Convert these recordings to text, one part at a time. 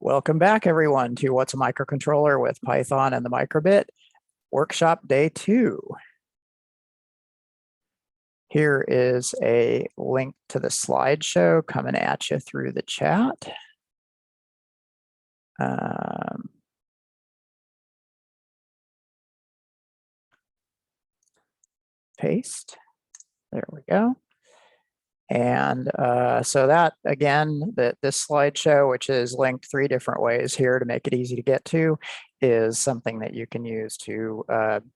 Welcome back, everyone, to What's a Microcontroller with Python and the Microbit, Workshop Day 2. Here is a link to the slideshow coming at you through the chat. Paste. There we go. And so that, again, this slideshow, which is linked 3 different ways here to make it easy to get to, is something that you can use to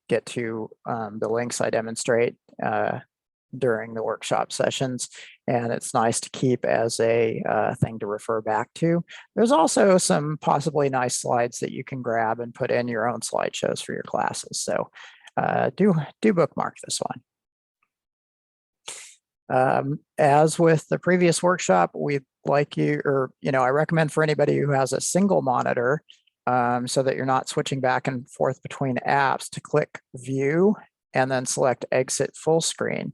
get to the links I demonstrate during the workshop sessions. And it's nice to keep as a thing to refer back to. There's also some possibly nice slides that you can grab and put in your own slideshows for your classes. So do bookmark this one. As with the previous workshop, we'd like you, or I recommend for anybody who has a single monitor, so that you're not switching back and forth between apps, to click View and then select Exit Full Screen.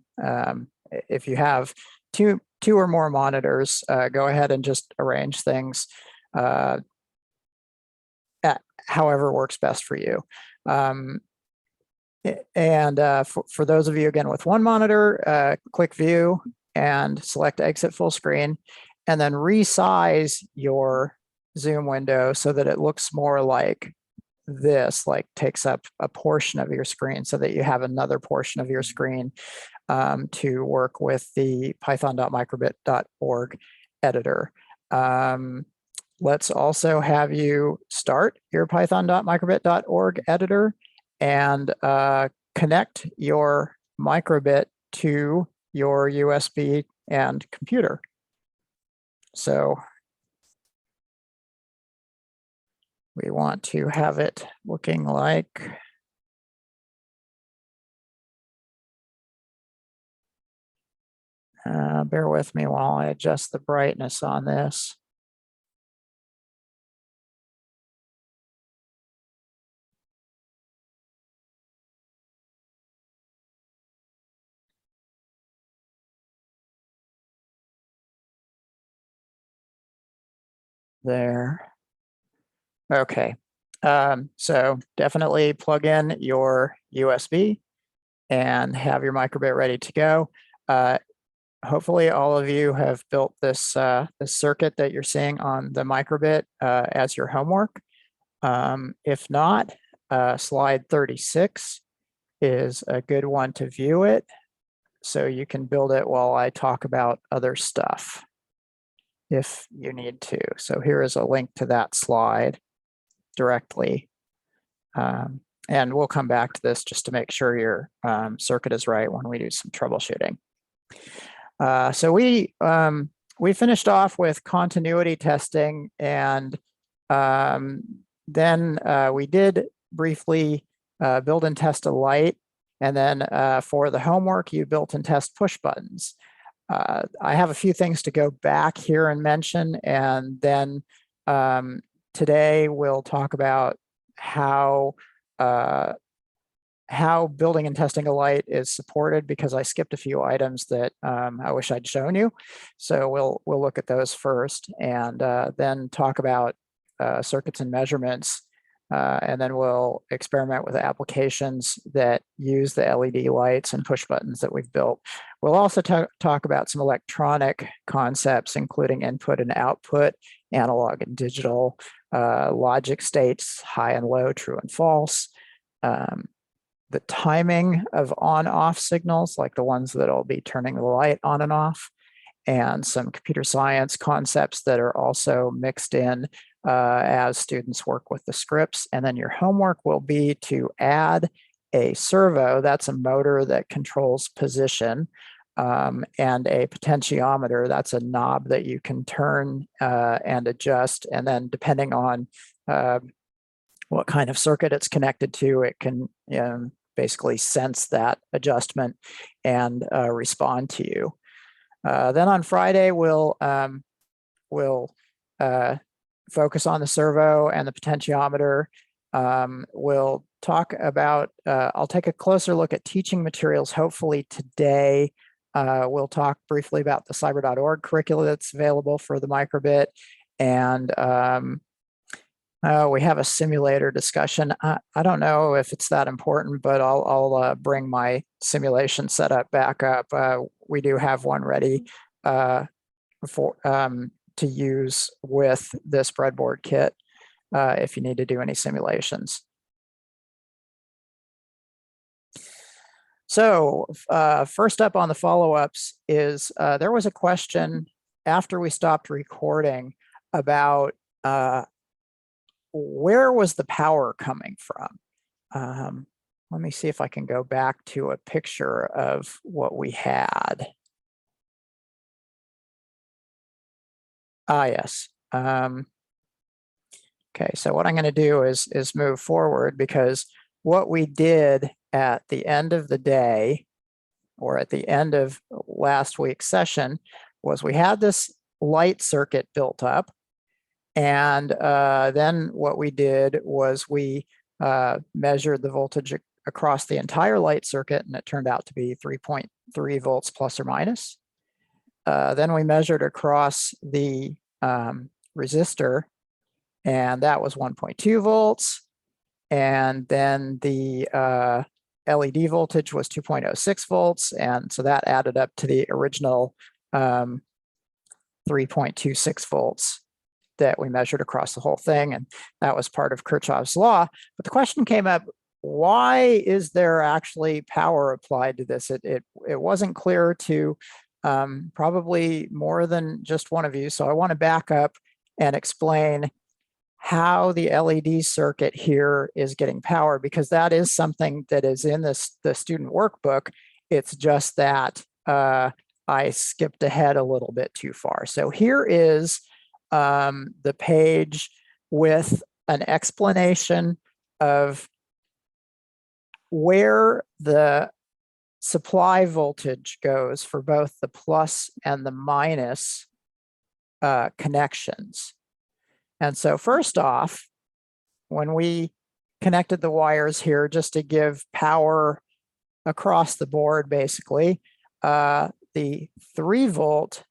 If you have two or more monitors, go ahead and just arrange things however works best for you. And for those of you, again, with one monitor, click View and select Exit Full Screen, and then resize your Zoom window so that it looks more like this, like takes up a portion of your screen, so that you have another portion of your screen to work with the python.microbit.org editor. Let's also have you start your python.microbit.org editor and connect your microbit to your USB and computer. So we want to have it looking like bear with me while I adjust the brightness on this. There. Okay. So definitely plug in your USB and have your microbit ready to go. Hopefully all of you have built this, this circuit that you're seeing on the microbit as your homework. If not, slide 36 is a good one to view it, so you can build it while I talk about other stuff if you need to. So here is a link to that slide directly. And we'll come back to this just to make sure your circuit is right when we do some troubleshooting. So we finished off with continuity testing, and then we did briefly build and test a light, and then for the homework, you built and test push buttons. I have a few things to go back here and mention, and then today we'll talk about how building and testing a light is supported, because I skipped a few items that I wish I'd shown you. So we'll look at those first, and then talk about circuits and measurements, and then we'll experiment with applications that use the LED lights and push buttons that we've built. We'll also talk about some electronic concepts, including input and output, analog and digital, logic states, high and low, true and false, the timing of on-off signals, like the ones that will be turning the light on and off, and some computer science concepts that are also mixed in as students work with the scripts. And then your homework will be to add a servo, that's a motor that controls position, and a potentiometer, that's a knob that you can turn and adjust. And then depending on what kind of circuit it's connected to, it can basically sense that adjustment and respond to you. Then on Friday, we'll focus on the servo and the potentiometer. We'll talk about, I'll take a closer look at teaching materials, hopefully today. We'll talk briefly about the cyber.org curricula that's available for the microbit, and We have a simulator discussion. I don't know if it's that important, but I'll bring my simulation setup back up. We do have one ready to use with this breadboard kit if you need to do any simulations. So first up on the follow-ups is there was a question after we stopped recording about where was the power coming from? Let me see if I can go back to a picture of what we had. Yes. Okay, so what I'm going to do is move forward, because what we did at the end of the day, or at the end of last week's session, was we had this light circuit built up. And then what we did was we measured the voltage across the entire light circuit, and it turned out to be 3.3 volts plus or minus. Then we measured across the resistor, and that was 1.2 volts. And then the LED voltage was 2.06 volts. And so that added up to the original 3.26 volts that we measured across the whole thing. And that was part of Kirchhoff's law. But the question came up, why is there actually power applied to this? It wasn't clear to probably more than just one of you. So I want to back up and explain how the LED circuit here is getting power, because that is something that is in the student workbook. It's just that I skipped ahead a little bit too far. So here is the page with an explanation of where the supply voltage goes for both the plus and the minus connections. And so first off, when we connected the wires here just to give power across the board, basically, the 3 volt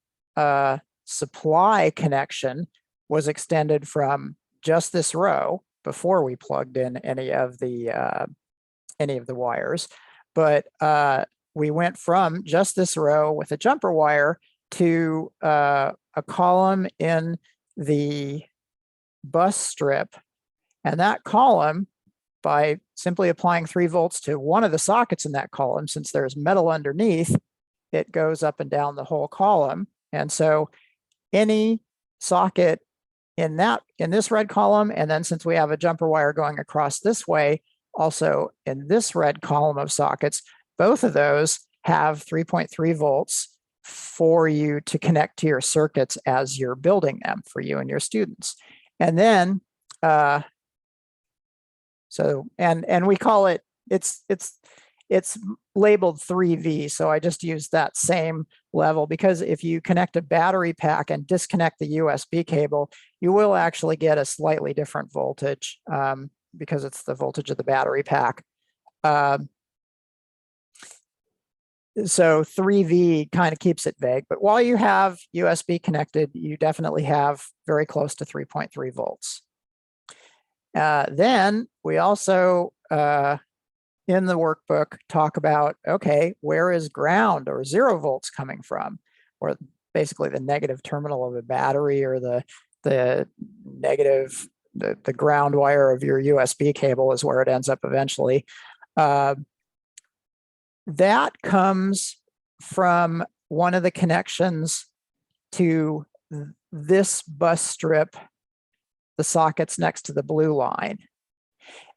supply connection was extended from just this row before we plugged in any of the wires. But we went from just this row with a jumper wire to a column in the bus strip. And that column, by simply applying 3 volts to one of the sockets in that column, since there's metal underneath, it goes up and down the whole column. And so any socket in this red column, and then since we have a jumper wire going across this way, also in this red column of sockets, both of those have 3.3 volts for you to connect to your circuits as you're building them for you and your students. And then, and we call it, it's labeled 3V. So I just used that same level, because if you connect a battery pack and disconnect the USB cable, you will actually get a slightly different voltage because it's the voltage of the battery pack. So 3V kind of keeps it vague, but while you have USB connected, you definitely have very close to 3.3 volts. Then we also, in the workbook, talk about, okay, where is ground or 0 volts coming from? Or basically the negative terminal of a battery, or the negative, the ground wire of your USB cable is where it ends up eventually. That comes from one of the connections to this bus strip, the sockets next to the blue line.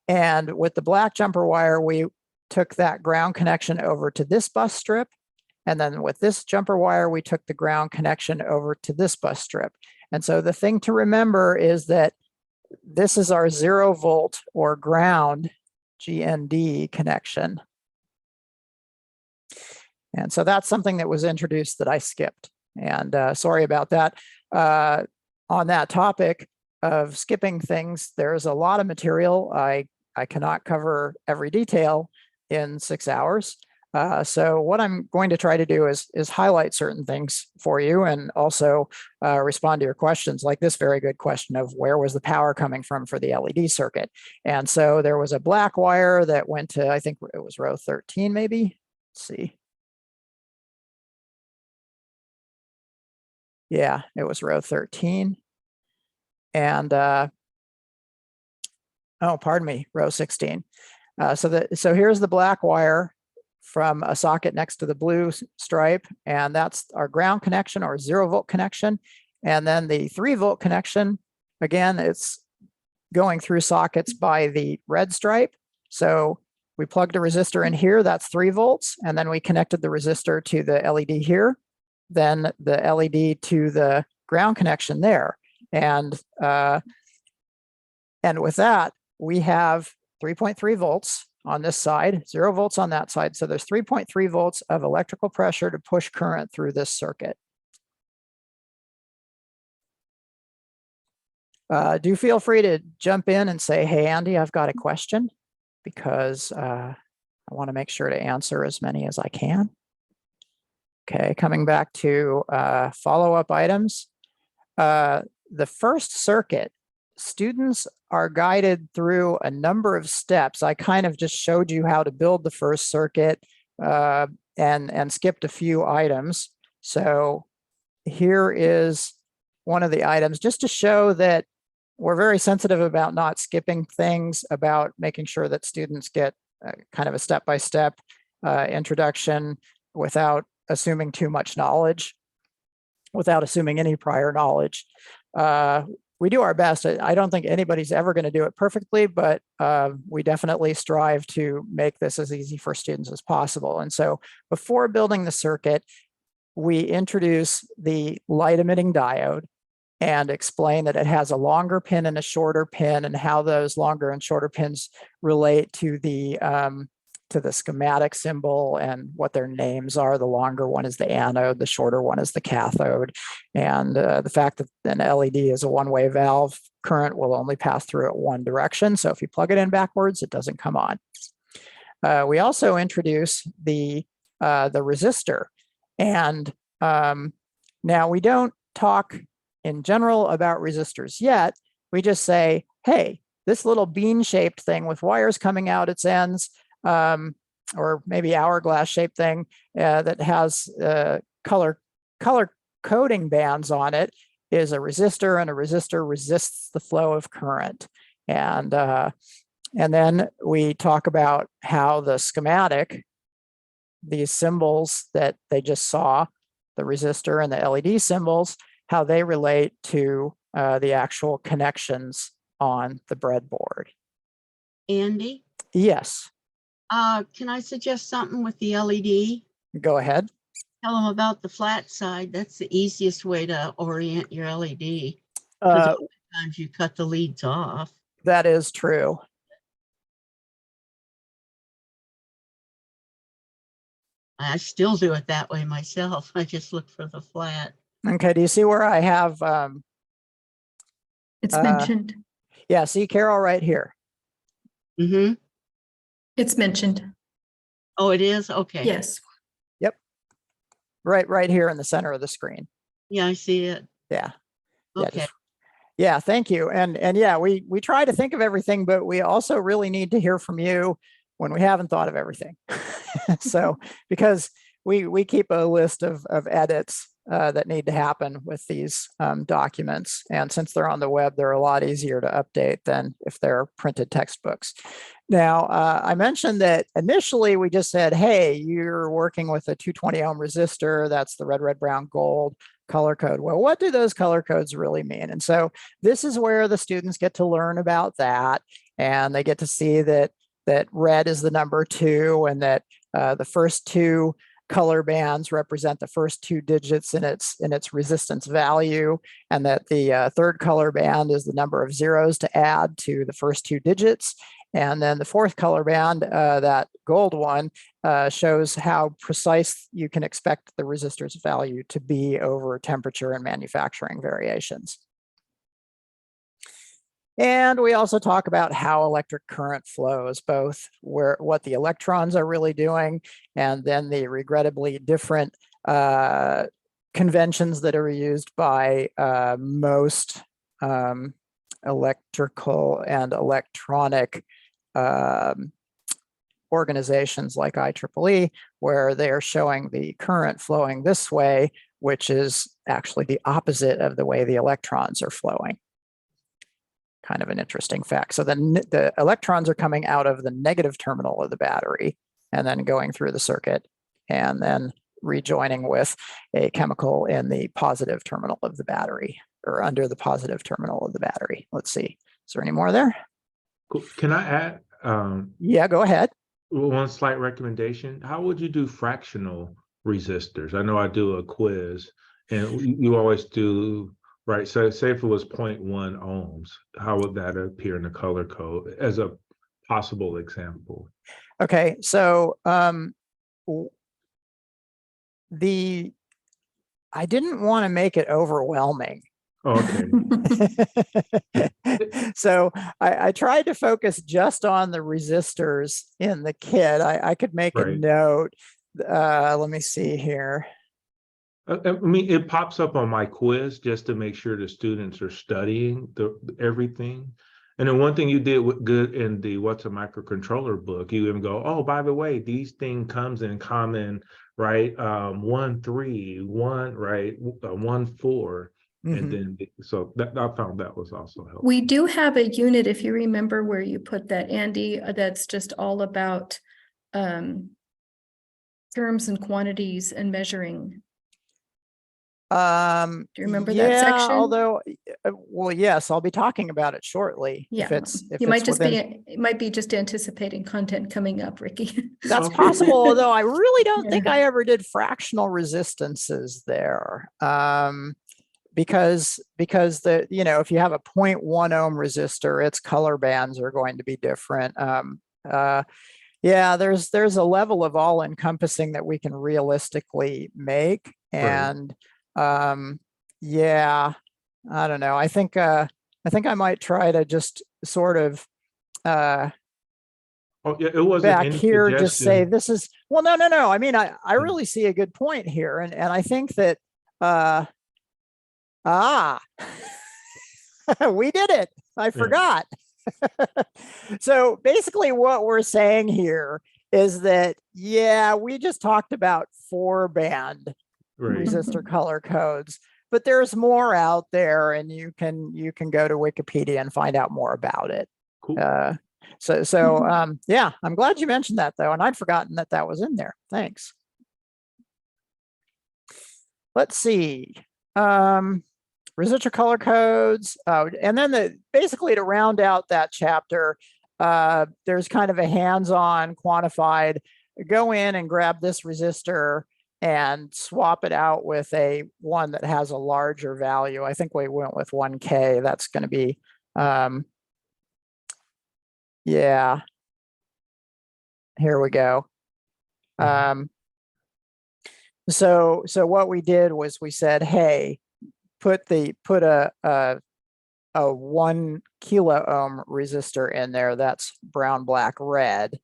And with the black jumper wire, we took that ground connection over to this bus strip. And then with this jumper wire, we took the ground connection over to this bus strip. And so the thing to remember is that this is our 0 volt or ground GND connection. And so that's something that was introduced that I skipped. And sorry about that. On that topic of skipping things, there's a lot of material. I cannot cover every detail in 6 hours. So what I'm going to try to do is highlight certain things for you, and also respond to your questions, like this very good question of where was the power coming from for the LED circuit. And so there was a black wire that went to, I think it was row 13 maybe. Let's see. Yeah, it was row 13. And oh, pardon me, row 16. So here's the black wire from a socket next to the blue stripe, and that's our ground connection or 0-volt connection. And then the 3-volt connection, again, it's going through sockets by the red stripe. So we plugged a resistor in here, that's 3 volts, and then we connected the resistor to the LED here, then the LED to the ground connection there. And with that, we have 3.3 volts on this side, 0 volts on that side. So there's 3.3 volts of electrical pressure to push current through this circuit. Do feel free to jump in and say, hey, Andy, I've got a question, because I want to make sure to answer as many as I can. Okay, coming back to follow-up items. The first circuit, students are guided through a number of steps. I kind of just showed you how to build the first circuit and skipped a few items. So here is one of the items, just to show that we're very sensitive about not skipping things, about making sure that students get kind of a step-by-step introduction without assuming too much knowledge, without assuming any prior knowledge. We do our best. I don't think anybody's ever going to do it perfectly, but we definitely strive to make this as easy for students as possible. And so before building the circuit, we introduce the light emitting diode and explain that it has a longer pin and a shorter pin, and how those longer and shorter pins relate to the schematic symbol and what their names are. The longer one is the anode, the shorter one is the cathode. And the fact that an LED is a one-way valve, current will only pass through it one direction. So if you plug it in backwards, it doesn't come on. We also introduce the resistor. And now we don't talk in general about resistors yet. We just say, hey, this little bean-shaped thing with wires coming out its ends, or maybe hourglass-shaped thing that has color coding bands on it, is a resistor, and a resistor resists the flow of current. And then we talk about how the schematic, these symbols that they just saw, the resistor and the LED symbols, how they relate to the actual connections on the breadboard. Andy? Yes. Can I suggest something with the LED? Go ahead. Tell them about the flat side. That's the easiest way to orient your LED. Because oftentimes you cut the leads off. That is true. I still do it that way myself. I just look for the flat. Okay, do you see where I have it's mentioned? Yeah, see, Carol, right here. Mm-hmm. It's mentioned. Oh, it is? Okay. Yes. Yep. Right here in the center of the screen. Yeah, I see it. Yeah. Okay. Yeah, thank you. And yeah, we try to think of everything, but we also really need to hear from you when we haven't thought of everything. So, because we keep a list of edits that need to happen with these documents. And since they're on the web, they're a lot easier to update than if they're printed textbooks. Now, I mentioned that initially we just said, hey, you're working with a 220 ohm resistor. That's the red, red, brown, gold color code. Well, what do those color codes really mean? And so this is where the students get to learn about that. And they get to see that red is the number 2, and that the first 2 color bands represent the first 2 digits in its resistance value, and that the third color band is the number of zeros to add to the first 2 digits. And then the fourth color band, that gold one, shows how precise you can expect the resistor's value to be over temperature and manufacturing variations. And we also talk about how electric current flows, both what the electrons are really doing, and then the regrettably different conventions that are used by most electrical and electronic organizations like IEEE, where they are showing the current flowing this way, which is actually the opposite of the way the electrons are flowing. Kind of an interesting fact. So then the electrons are coming out of the negative terminal of the battery and then going through the circuit and then rejoining with a chemical in the positive terminal of the battery, or under the positive terminal of the battery. Let's see. Is there any more there? Cool. Can I add? Yeah, go ahead. One slight recommendation. How would you do fractional resistors? I know I do a quiz, and you always do, right? So say if it was 0.1 ohms, how would that appear in the color code as a possible example? Okay, so I didn't want to make it overwhelming. Okay. So I tried to focus just on the resistors in the kit. I could make a note. Let me see here. I mean, it pops up on my quiz just to make sure the students are studying everything. And then one thing you did good in the What's a Microcontroller book, you even go, oh, by the way, these thing comes in common, right? 1, 3, 1, right? 1, 4. And then, so that I found that was also helpful. We do have a unit, if you remember where you put that, Andy, that's just all about terms and quantities and measuring. Do you remember that section? Although, well, yes, I'll be talking about it shortly. Yeah, if you might it's just within... it might be just anticipating content coming up, Ricky. That's possible, although I really don't think I ever did fractional resistances there. Because the, if you have a 0.1 ohm resistor, its color bands are going to be different. Yeah, there's a level of all encompassing that we can realistically make. And yeah, I don't know. I think I might try to just sort of it wasn't back here, just say this is, well, no. I mean, I really see a good point here. And I think that we did it. I forgot. So basically what we're saying here is that, yeah, we just talked about 4-band resistor color codes, but there's more out there, and you can go to Wikipedia and find out more about it. Cool. Yeah, I'm glad you mentioned that though, and I'd forgotten that was in there. Thanks. Let's see. Resistor color codes, and then basically to round out that chapter, there's kind of a hands-on quantified, go in and grab this resistor and swap it out with one that has a larger value. I think we went with 1K. That's going to be, yeah, here we go. So what we did was we said, hey, put a 1 kilo ohm resistor in there. That's brown, black, red.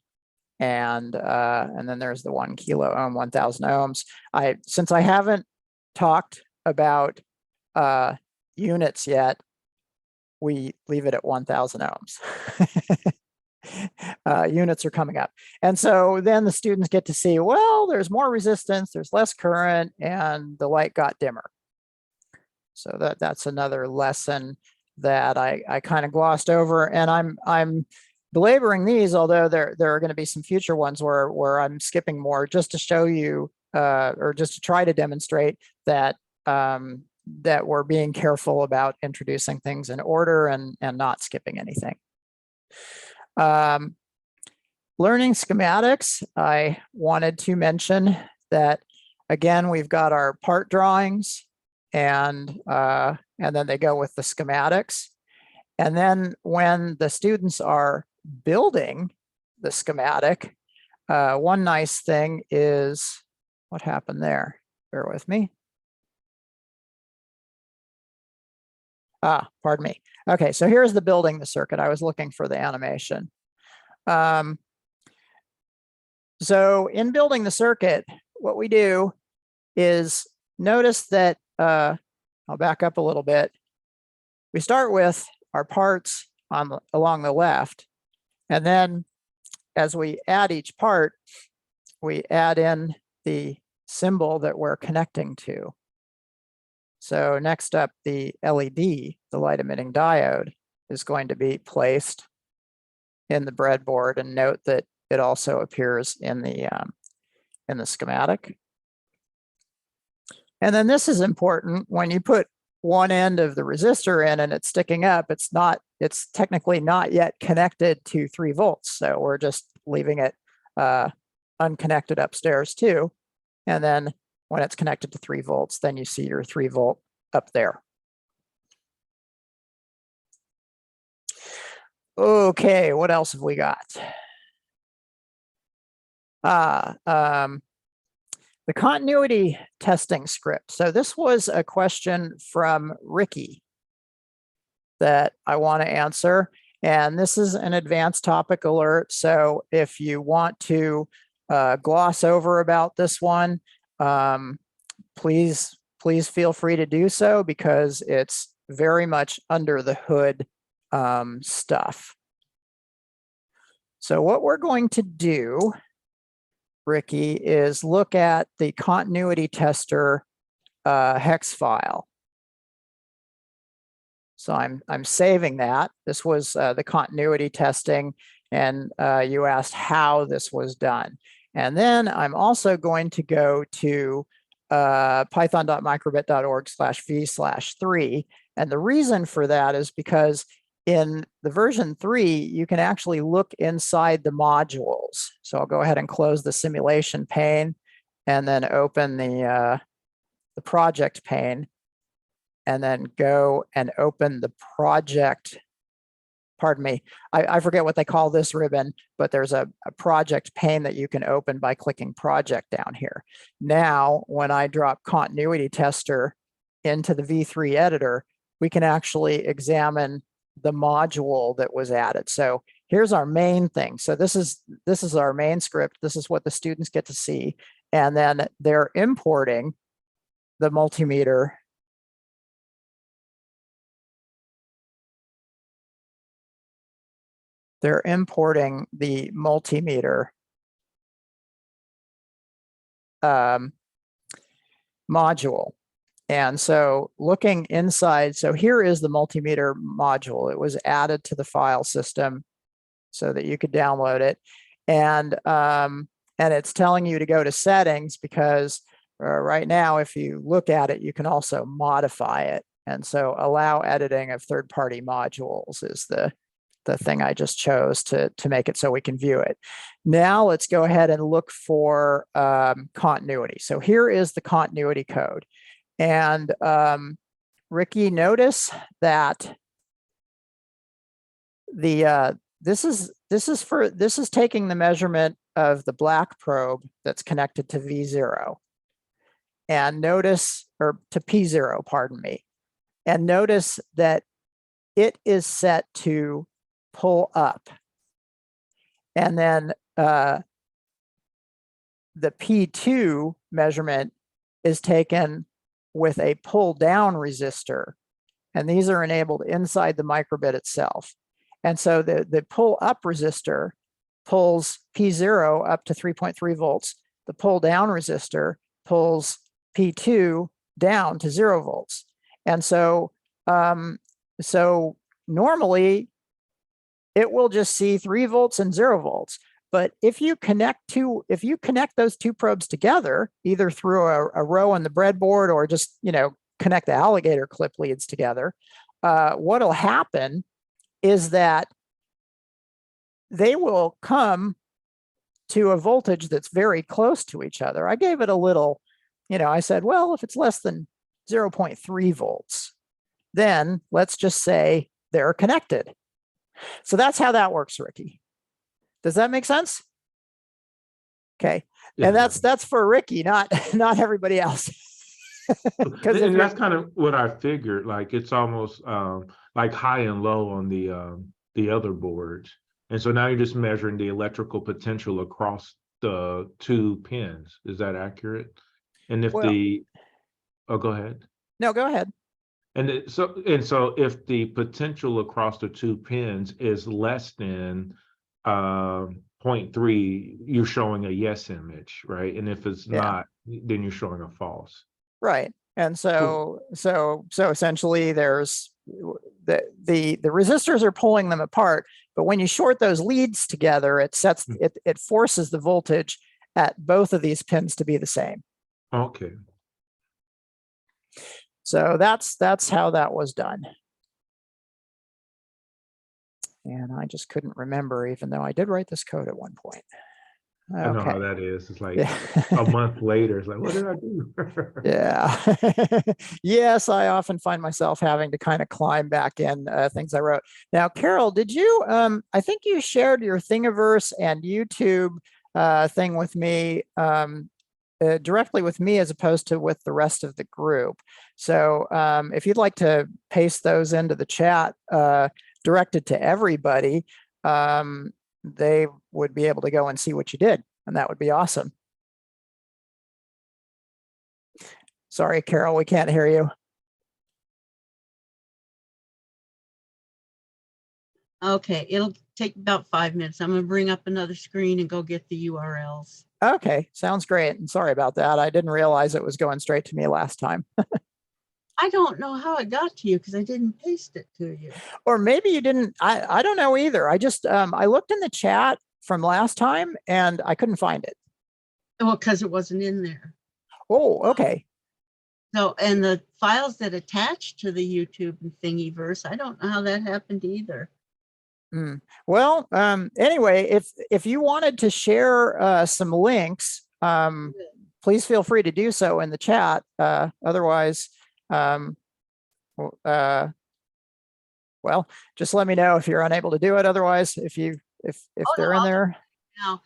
And then there's the 1 kilo ohm, 1000 ohms. Since I haven't talked about units yet, we leave it at 1000 ohms. Units are coming up. And so then the students get to see, well, there's more resistance, there's less current, and the light got dimmer. So that's another lesson that I kind of glossed over, and I'm belaboring these, although there are going to be some future ones where I'm skipping more just to show you, or just to try to demonstrate that that we're being careful about introducing things in order and not skipping anything. Learning schematics, I wanted to mention that, again, we've got our part drawings, and then they go with the schematics. And then when the students are building the schematic, one nice thing is, what happened there? Bear with me. Pardon me. Okay, so here's the building the circuit. I was looking for the animation. So in building the circuit, what we do is notice that, I'll back up a little bit. We start with our parts along the left, and then as we add each part, we add in the symbol that we're connecting to. So next up, the LED, the light emitting diode, is going to be placed in the breadboard, and note that it also appears in the schematic. And then this is important: when you put one end of the resistor in and it's sticking up, it's technically not yet connected to 3 volts. So we're just leaving it unconnected upstairs too. And then when it's connected to 3 volts, then you see your 3 volt up there. Okay, what else have we got? The continuity testing script. So this was a question from Ricky that I want to answer. And this is an advanced topic alert. So if you want to gloss over about this one, please feel free to do so, because it's very much under the hood stuff. So what we're going to do, Ricky, is look at the continuity tester hex file. So I'm saving that. This was the continuity testing, and you asked how this was done. And then I'm also going to go to python.microbit.org/v/3. And the reason for that is because in the version 3, you can actually look inside the modules. So I'll go ahead and close the simulation pane and then open the project pane, and then go and open the project. Pardon me, I forget what they call this ribbon, but there's a project pane that you can open by clicking project down here. Now, when I drop continuity tester into the V3 editor, we can actually examine the module that was added. So here's our main thing. So this is our main script. This is what the students get to see. And then they're importing the multimeter. They're importing the multimeter module. And so looking inside, so here is the multimeter module. It was added to the file system so that you could download it. And it's telling you to go to settings, because right now, if you look at it, you can also modify it. And so allow editing of third-party modules is the thing I just chose to make it so we can view it. Now let's go ahead and look for continuity. So here is the continuity code. And Ricky, notice that this is taking the measurement of the black probe that's connected to V0. And notice, or to P0, pardon me. And notice that it is set to pull up. And then the P2 measurement is taken with a pull down resistor. And these are enabled inside the microbit itself. And so the pull up resistor pulls P0 up to 3.3 volts. The pull down resistor pulls P2 down to 0 volts. And so, so normally it will just see 3 volts and 0 volts. But if you connect those two probes together, either through a row on the breadboard or just, connect the alligator clip leads together, what'll happen is that they will come to a voltage that's very close to each other. I gave it a little, I said, well, if it's less than 0.3 volts, then let's just say they're connected. So that's how that works, Ricky. Does that make sense? Okay. Yeah. And that's for Ricky, not everybody else. Because if And you're, that's kind of what I figured, like it's almost like high and low on the other boards. And so now you're just measuring the electrical potential across the two pins. Is that accurate? And if well, oh, go ahead. no, go ahead. So if the potential across the two pins is less than 0.3, you're showing a yes image, right? And if it's Yeah. not, then you're showing a false. Right. And Cool. so essentially there's the resistors are pulling them apart, but when you short those leads together, it forces the voltage at both of these pins to be the same. Okay. So that's how that was done. And I just couldn't remember, even though I did write this code at one point. I know how Okay. that is. It's like Yeah. a month later, it's like, what did I do? Yeah. Yes, I often find myself having to kind of climb back in things I wrote. Now, Carol, did you, I think you shared your Thingiverse and YouTube thing with me, directly with me as opposed to with the rest of the group. So if you'd like to paste those into the chat directed to everybody, they would be able to go and see what you did, and that would be awesome. Sorry, Carol, we can't hear you. Okay, it'll take about 5 minutes. I'm gonna bring up another screen and go get the URLs. Okay, sounds great. And sorry about that. I didn't realize it was going straight to me last time. I don't know how it got to you because I didn't paste it to you. Or maybe you didn't. I don't know either. I just I looked in the chat from last time and I couldn't find it. Well, because it wasn't in there. Oh, okay. So, and the files that attach to the YouTube and Thingiverse, I don't know how that happened either. Well, anyway, if you wanted to share some links, please feel free to do so in the chat. Otherwise, well, just let me know if you're unable to do it. Otherwise, if they're in there. Now,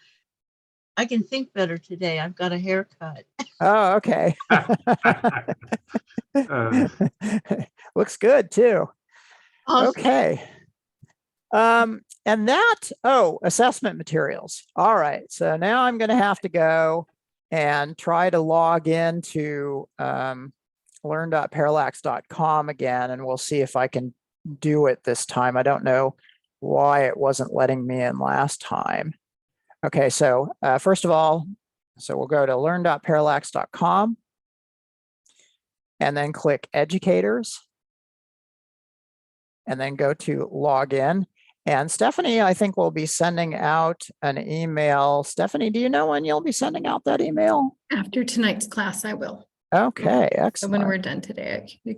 I can think better today. I've got a haircut. Oh, okay. Looks good too. Awesome. Okay. And that, assessment materials. All right. So now I'm going to have to go and try to log into learn.parallax.com again, and we'll see if I can do it this time. I don't know why it wasn't letting me in last time. Okay, so first of all, so we'll go to learn.parallax.com and then click educators and then go to login. And Stephanie, I think, will be sending out an email. Stephanie, do you know when you'll be sending out that email? After tonight's class, I will. Okay, So excellent. when we're done today, I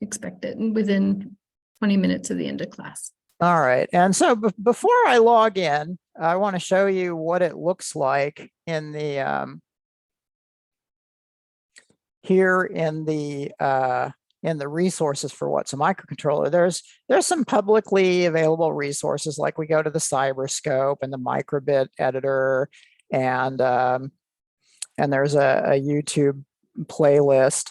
expect it within 20 minutes of the end of class. All right. And so before I log in, I want to show you what it looks like in the here in the resources for what's a microcontroller. There's some publicly available resources, like we go to the Cyberscope and the microbit editor, and there's a YouTube playlist.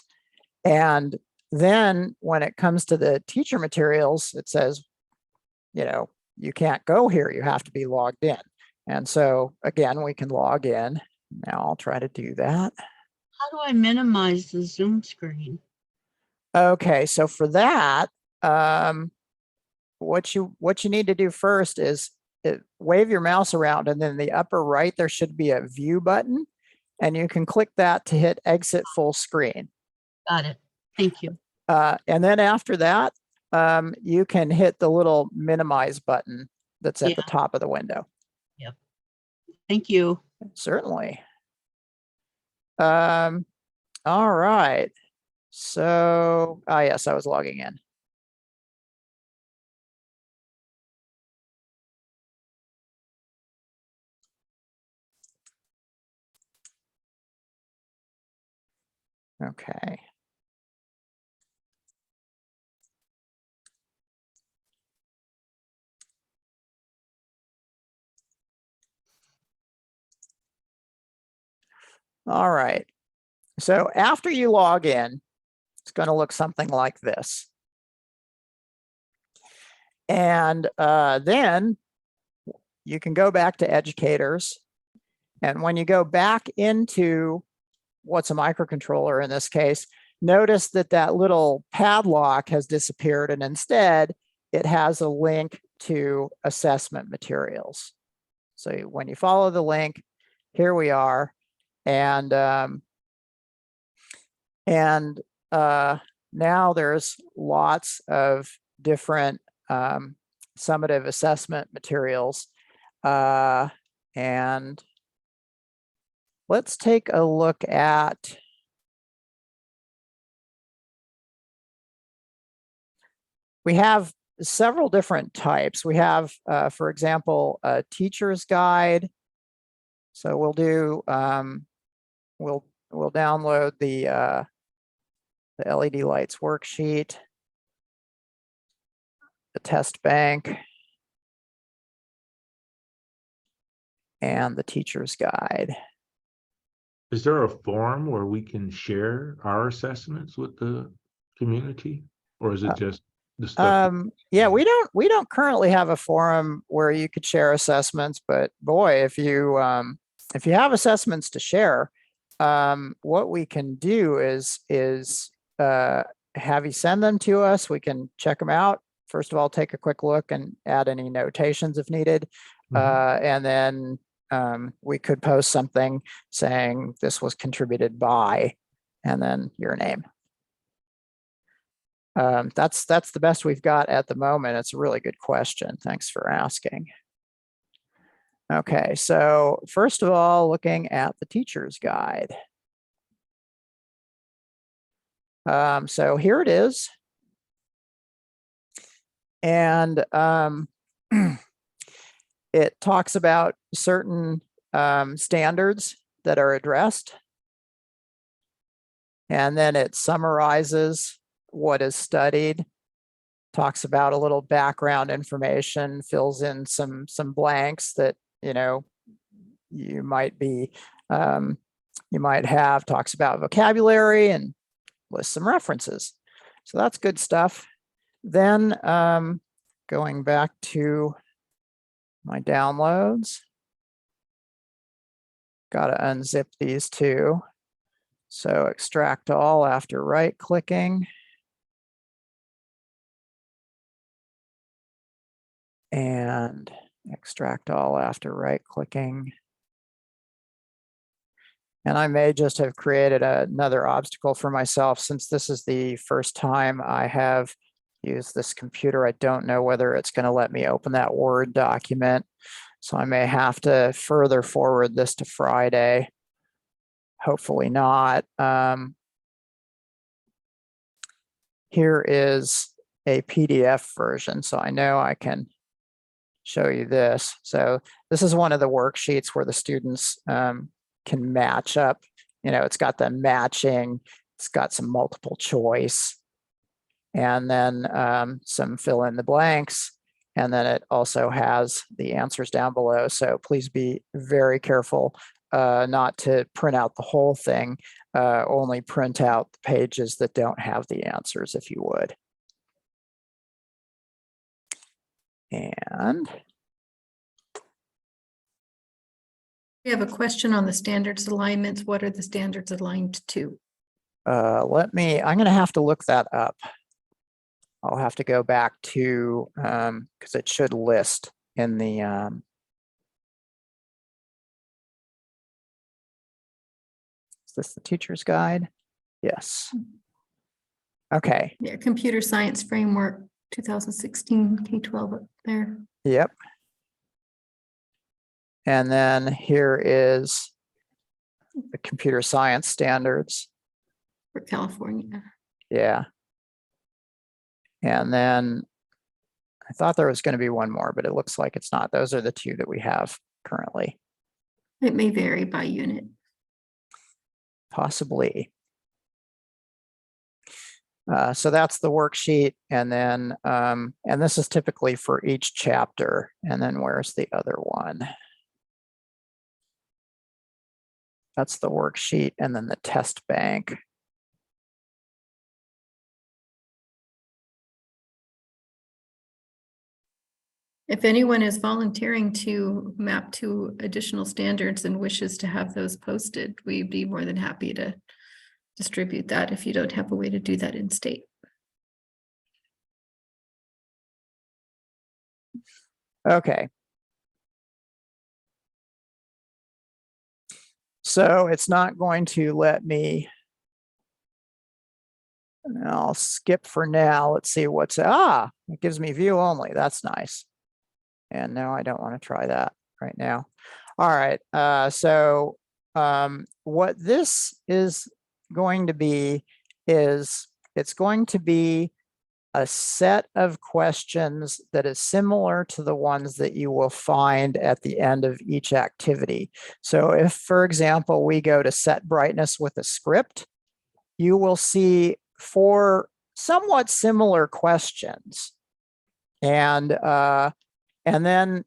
And then when it comes to the teacher materials, it says, you know, you can't go here, you have to be logged in. And so again, we can log in. Now I'll try to do that. How do I minimize the Zoom screen? Okay, so for that, what you need to do first is wave your mouse around, and then in the upper right, there should be a view button, and you can click that to hit exit full screen. Got it. Thank you. And then after that, you can hit the little minimize button that's at the top of the window. Yep. Thank you. Certainly. All right. So, yes, I was logging in. Okay. All right. So after you log in, it's going to look something like this. And then you can go back to educators. And when you go back into what's a microcontroller in this case, notice that that little padlock has disappeared, and instead it has a link to assessment materials. So when you follow the link, here we are. And now there's lots of different summative assessment materials. And let's take a look at we have several different types. We have, for example, a teacher's guide. So we'll do we'll download the LED lights worksheet, the test bank, and the teacher's guide. Is there a forum where we can share our assessments with the community, or is it just the stuff? Yeah, we don't currently have a forum where you could share assessments, but boy, if you have assessments to share, what we can do is have you send them to us. We can check them out. First of all, take a quick look and add any notations if needed. And then we could post something saying this was contributed by, and then your name. That's the best we've got at the moment. It's a really good question. Thanks for asking. Okay, so first of all, looking at the teacher's guide. So here it is. And it talks about certain standards that are addressed. And then it summarizes what is studied, talks about a little background information, fills in some blanks that, you know, you might be, you might have, talks about vocabulary and lists some references. So that's good stuff. Then going back to my downloads, got to unzip these two. So extract all after right clicking. And extract all after right clicking. And I may just have created another obstacle for myself since this is the first time I have used this computer. I don't know whether it's going to let me open that Word document. So I may have to further forward this to Friday. Hopefully not. Here is a PDF version. So I know I can show you this. So this is one of the worksheets where the students can match up. You know, it's got the matching, it's got some multiple choice, and then some fill in the blanks. And then it also has the answers down below. So please be very careful not to print out the whole thing, only print out the pages that don't have the answers if you would. And We have a question on the standards alignments. What are the standards aligned to? I'm going to have to look that up. I'll have to go back to, because it should list in the, is this the teacher's guide? Yes. Okay. Yeah, Computer Science Framework 2016 K-12 up there. Yep. And then here is the computer science standards. For California. Yeah. And then I thought there was going to be one more, but it looks like it's not. Those are the two that we have currently. It may vary by unit. Possibly. So that's the worksheet. And then, and this is typically for each chapter. And then where's the other one? That's the worksheet, and then the test bank. If anyone is volunteering to map to additional standards and wishes to have those posted, we'd be more than happy to distribute that if you don't have a way to do that in state. Okay. So it's not going to let me. I'll skip for now. Let's see what's, it gives me view only. That's nice. And no, I don't want to try that right now. All right. What this is going to be is it's going to be a set of questions that is similar to the ones that you will find at the end of each activity. So if, for example, we go to set brightness with a script, you will see 4 somewhat similar questions. And then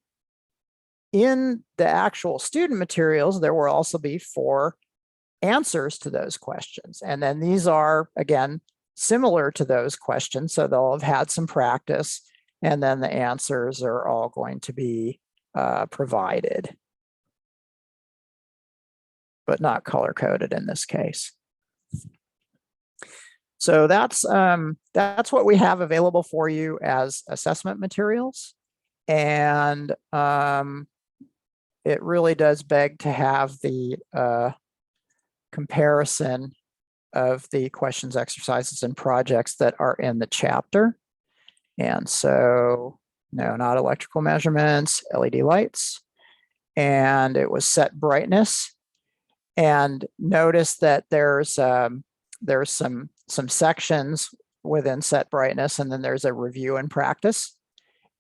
in the actual student materials, there will also be 4 answers to those questions. And then these are, again, similar to those questions. So they'll have had some practice, and then the answers are all going to be provided, but not color-coded in this case. So that's what we have available for you as assessment materials. And it really does beg to have the comparison of the questions, exercises, and projects that are in the chapter. And so, no, not electrical measurements, LED lights, and it was set brightness. And notice that there's some sections within set brightness, and then there's a review and practice.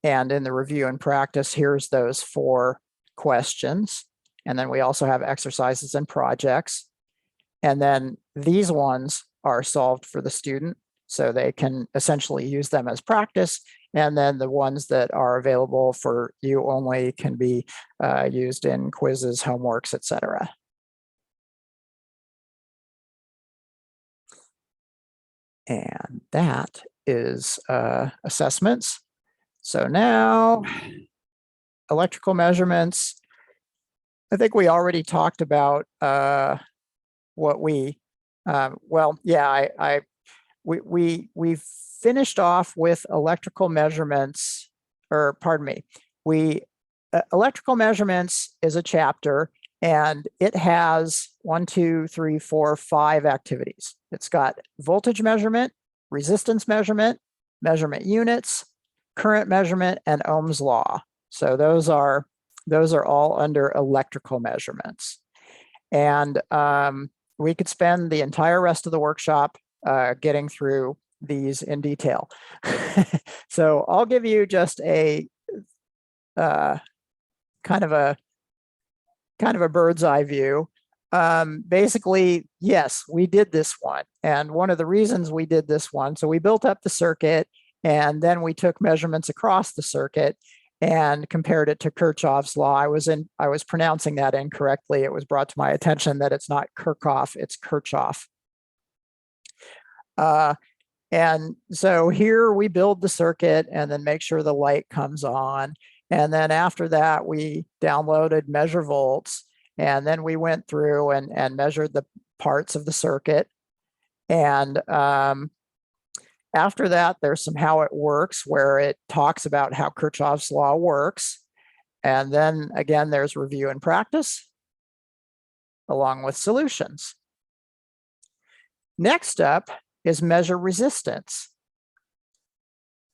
And in the review and practice, here's those 4 questions. And then we also have exercises and projects. And then these ones are solved for the student, so they can essentially use them as practice. And then the ones that are available for you only can be used in quizzes, homeworks, etc. And that is assessments. So now, electrical measurements. I think we already talked about what we, we finished off with electrical measurements, or pardon me, electrical measurements is a chapter, and it has 1, 2, 3, 4, 5 activities. It's got voltage measurement, resistance measurement, measurement units, current measurement, and Ohm's Law. So those are all under electrical measurements. And we could spend the entire rest of the workshop getting through these in detail. So I'll give you just a kind of a bird's eye view. Basically, yes, we did this one. And one of the reasons we did this one, so we built up the circuit, and then we took measurements across the circuit and compared it to Kirchhoff's law. I was pronouncing that incorrectly. It was brought to my attention that it's not Kirchhoff, it's Kirchhoff. And so here we build the circuit and then make sure the light comes on. And then after that, we downloaded measure volts. And then we went through and measured the parts of the circuit. And after that, there's some how it works, where it talks about how Kirchhoff's law works. And then again, there's review and practice, along with solutions. Next up is measure resistance.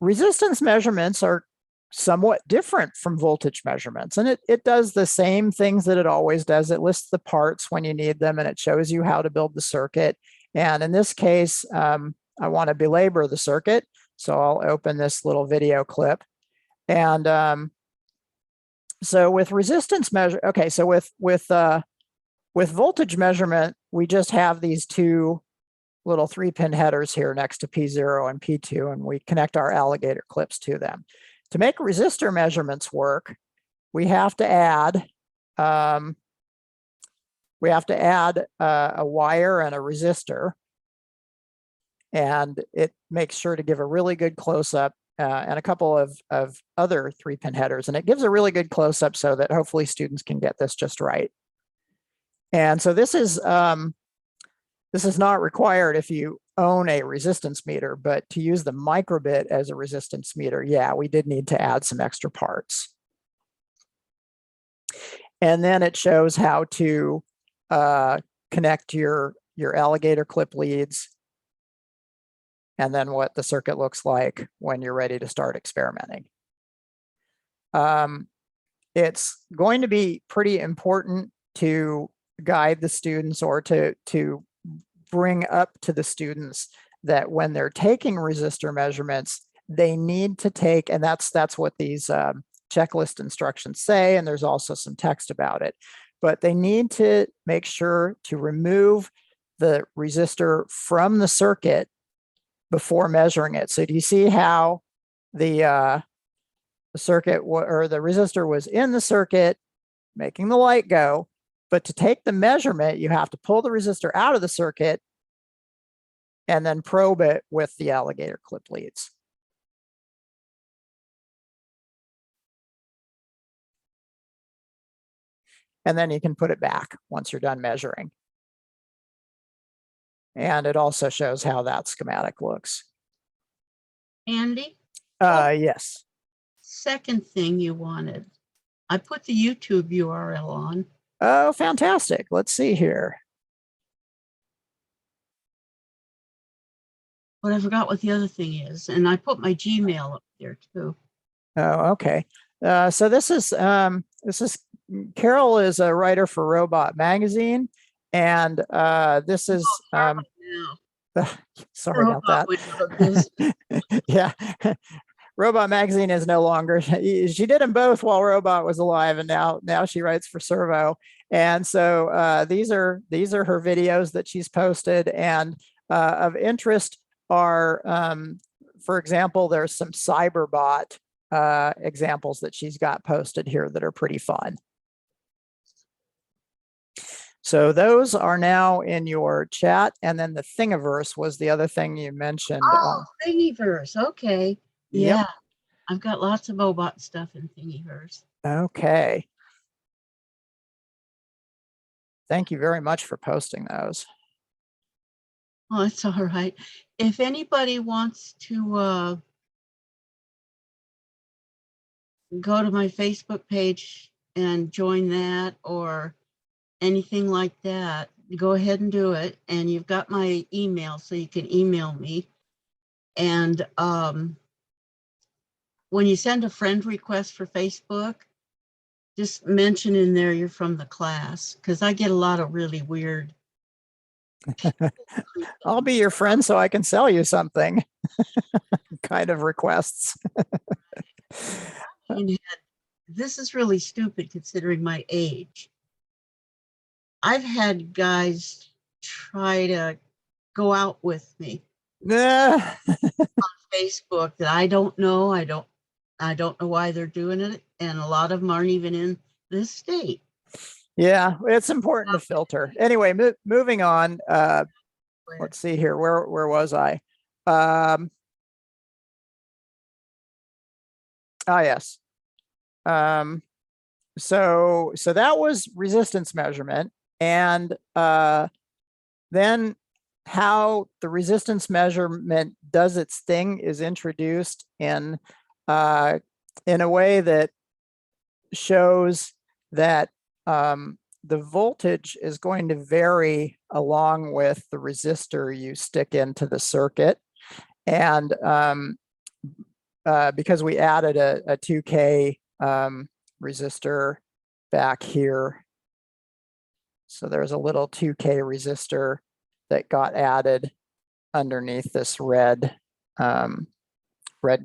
Resistance measurements are somewhat different from voltage measurements, and it does the same things that it always does. It lists the parts when you need them, and it shows you how to build the circuit. And in this case, I want to belabor the circuit, so I'll open this little video clip. And so with resistance measure, okay, so with voltage measurement, we just have these 2 little 3-pin headers here next to P0 and P2, and we connect our alligator clips to them. To make resistor measurements work, we have to add we have to add a wire and a resistor. And it makes sure to give a really good close-up and a couple of other 3-pin headers. And it gives a really good close-up so that hopefully students can get this just right. And so this is not required if you own a resistance meter, but to use the microbit as a resistance meter, yeah, we did need to add some extra parts. And then it shows how to connect your alligator clip leads, and then what the circuit looks like when you're ready to start experimenting. It's going to be pretty important to guide the students or to bring up to the students that when they're taking resistor measurements, they need to take, and that's what these checklist instructions say, and there's also some text about it, but they need to make sure to remove the resistor from the circuit before measuring it. So do you see how the circuit or the resistor was in the circuit making the light go, but to take the measurement, you have to pull the resistor out of the circuit and then probe it with the alligator clip leads. And then you can put it back once you're done measuring. And it also shows how that schematic looks. Andy, Yes. second thing you wanted, I put the YouTube URL on. Oh, fantastic. Let's see here. But I forgot what the other thing is. And I put my Gmail up there too. Oh, okay. So this is Carol is a writer for Robot Magazine, and this is sorry about that. Yeah. Robot Magazine is no longer, she did them both while Robot was alive, and now she writes for Servo. And so these are her videos that she's posted, and of interest are, for example, there's some Cyberbot examples that she's got posted here that are pretty fun. So those are now in your chat. And then the Thingiverse was the other thing you mentioned. Oh, Thingiverse. Okay. Yep. Yeah. I've got lots of Obot stuff in Thingiverse. Okay. Thank you very much for posting those. Oh, it's all right. If anybody wants to go to my Facebook page and join that or anything like that, go ahead and do it. And you've got my email, so you can email me. And when you send a friend request for Facebook, just mention in there you're from the class, because I get a lot of really weird. I'll be your friend so I can sell you something kind of requests. This is really stupid considering my age. I've had guys try to go out with me on Facebook that I don't know. I don't know why they're doing it. And a lot of them aren't even in this state. Yeah, it's important to filter. Anyway, moving on. Let's see here. Where was I? Yes. So that was resistance measurement, and then how the resistance measurement does its thing is introduced in a way that shows that the voltage is going to vary along with the resistor you stick into the circuit. And because we added a 2K resistor back here, so there's a little 2K resistor that got added underneath this red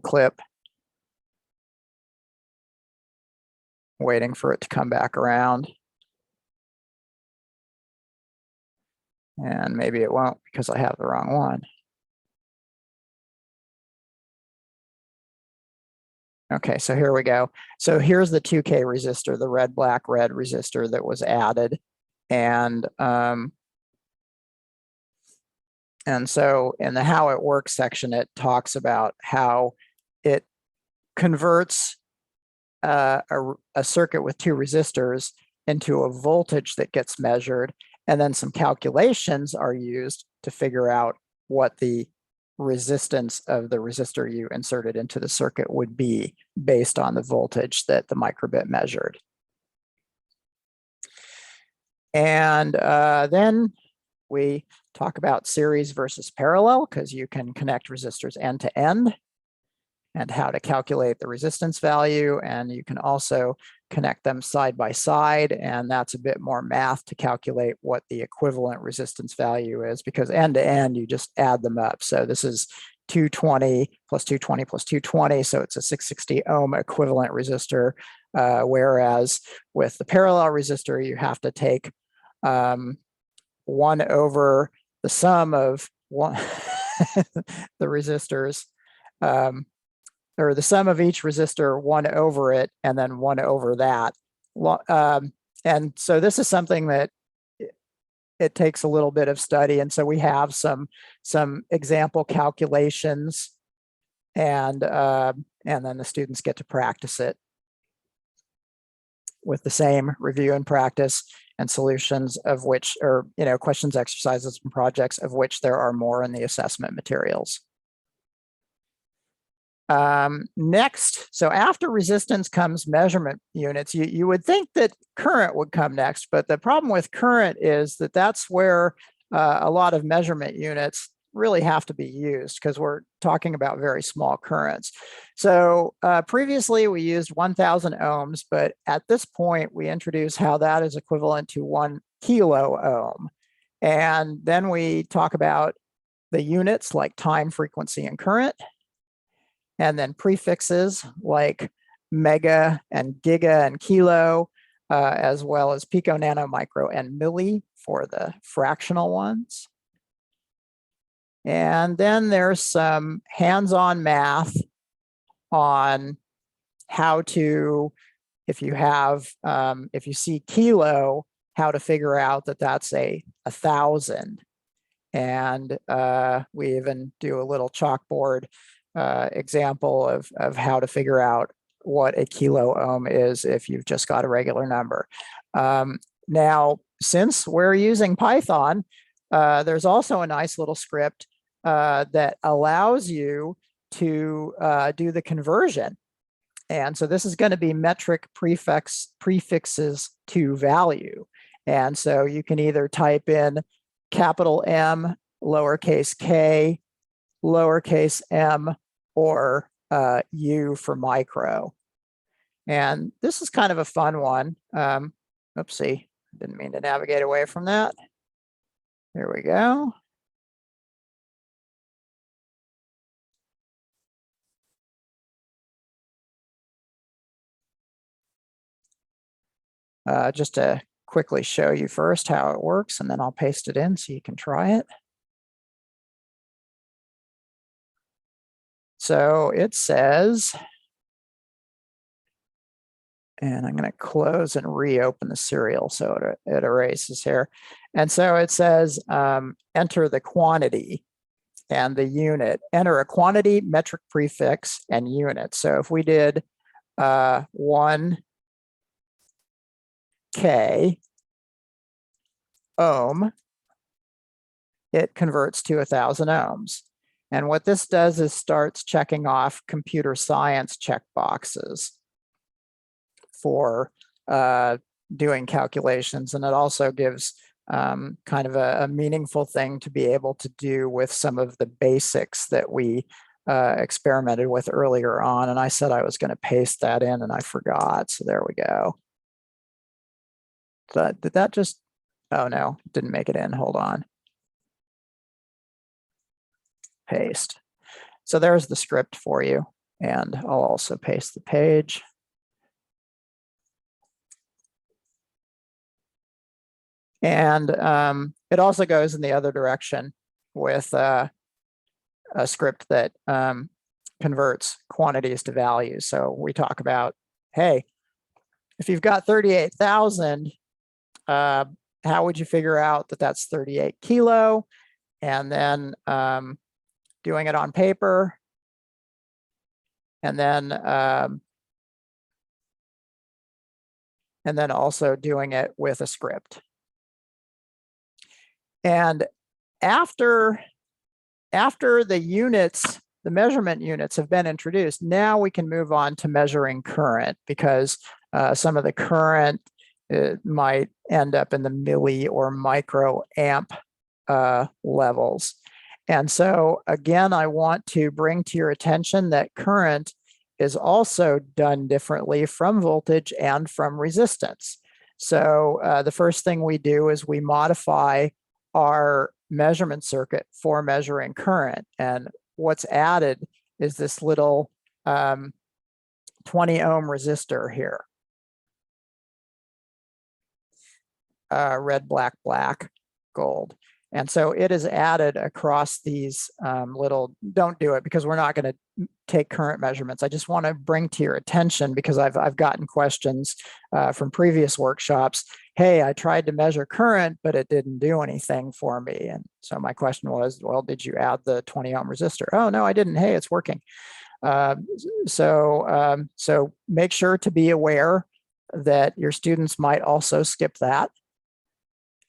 clip, waiting for it to come back around. And maybe it won't because I have the wrong one. Okay, so here we go. So here's the 2K resistor, the red, black, red resistor that was added. And so in the how it works section, it talks about how it converts a circuit with 2 resistors into a voltage that gets measured, and then some calculations are used to figure out what the resistance of the resistor you inserted into the circuit would be based on the voltage that the microbit measured. And then we talk about series versus parallel, because you can connect resistors end to end, and how to calculate the resistance value. And you can also connect them side by side. And that's a bit more math to calculate what the equivalent resistance value is, because end to end, you just add them up. So this is 220 plus 220 plus 220. So it's a 660 ohm equivalent resistor. Whereas with the parallel resistor, you have to take 1 over the sum of the resistors, or the sum of each resistor, 1 over it, and then 1 over that. And so this is something that it takes a little bit of study. And so we have some example calculations, and then the students get to practice it with the same review and practice and solutions, of which, or questions, exercises, and projects, of which there are more in the assessment materials. Next, so after resistance comes measurement units. You would think that current would come next, but the problem with current is that that's where a lot of measurement units really have to be used, because we're talking about very small currents. So previously we used 1000 ohms, but at this point we introduce how that is equivalent to 1 kilo ohm. And then we talk about the units like time, frequency, and current. And then prefixes like mega and giga and kilo, as well as pico, nano, micro, and milli for the fractional ones. And then there's some hands-on math on how to, if you see kilo, how to figure out that that's 1,000. And we even do a little chalkboard example of how to figure out what a kilo ohm is if you've just got a regular number. Now, since we're using Python, there's also a nice little script that allows you to do the conversion. And so this is going to be metric prefixes to value. And so you can either type in capital M, lowercase k, lowercase m, or U for micro. And this is kind of a fun one. Oopsie, didn't mean to navigate away from that. There we go. Just to quickly show you first how it works, and then I'll paste it in so you can try it. So it says, and I'm going to close and reopen the serial so it erases here. And so it says, enter the quantity and the unit. Enter a quantity, metric prefix, and unit. So if we did 1 K ohm, it converts to 1,000 ohms. And what this does is starts checking off computer science checkboxes for doing calculations. And it also gives kind of a meaningful thing to be able to do with some of the basics that we experimented with earlier on. And I said I was going to paste that in and I forgot. So there we go. Did that just, oh no, didn't make it in. Hold on. Paste. So there's the script for you. And I'll also paste the page. And it also goes in the other direction with a script that converts quantities to values. So we talk about, hey, if you've got 38,000, how would you figure out that that's 38 kilo? And then doing it on paper. And then also doing it with a script. And after the units, the measurement units have been introduced, now we can move on to measuring current, because some of the current might end up in the milli or microamp levels. And so again, I want to bring to your attention that current is also done differently from voltage and from resistance. So the first thing we do is we modify our measurement circuit for measuring current. And what's added is this little 20 ohm resistor here. Red, black, black, gold. And so it is added across these little, don't do it because we're not going to take current measurements. I just want to bring to your attention, because I've gotten questions from previous workshops. Hey, I tried to measure current, but it didn't do anything for me. And so my question was, well, did you add the 20 ohm resistor? Oh, no, I didn't. Hey, it's working. So make sure to be aware that your students might also skip that.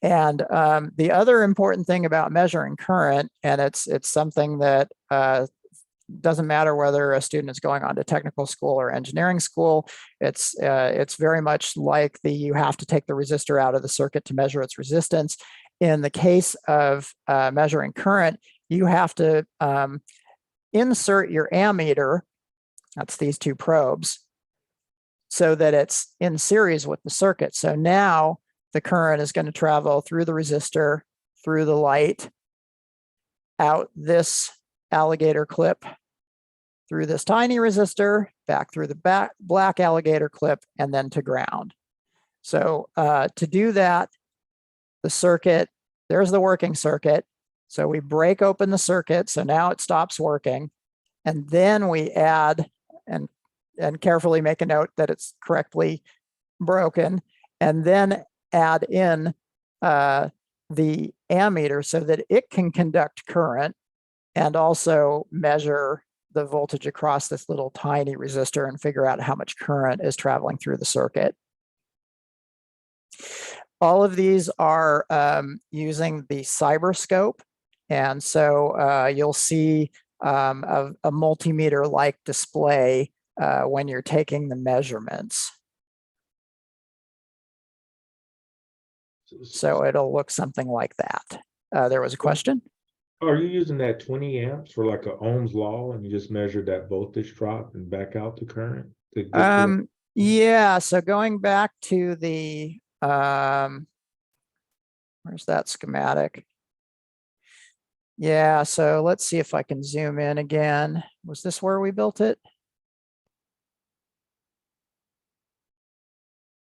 And the other important thing about measuring current, and it's something that doesn't matter whether a student is going on to technical school or engineering school, it's very much like you have to take the resistor out of the circuit to measure its resistance. In the case of measuring current, you have to insert your ammeter, that's these two probes, so that it's in series with the circuit. So now the current is going to travel through the resistor, through the light, out this alligator clip, through this tiny resistor, back through the black alligator clip, and then to ground. So to do that, the circuit, there's the working circuit. So we break open the circuit, so now it stops working. And then we add, and carefully make a note that it's correctly broken, and then add in the ammeter so that it can conduct current and also measure the voltage across this little tiny resistor and figure out how much current is traveling through the circuit. All of these are using the cyberscope. And so you'll see a multimeter-like display when you're taking the measurements. So it'll look something like that. There was a question? Are you using that 20 amps for like a Ohm's Law, and you just measure that voltage drop and back out the current? To get yeah, so going back to the, where's that schematic? Yeah, so let's see if I can zoom in again. Was this where we built it?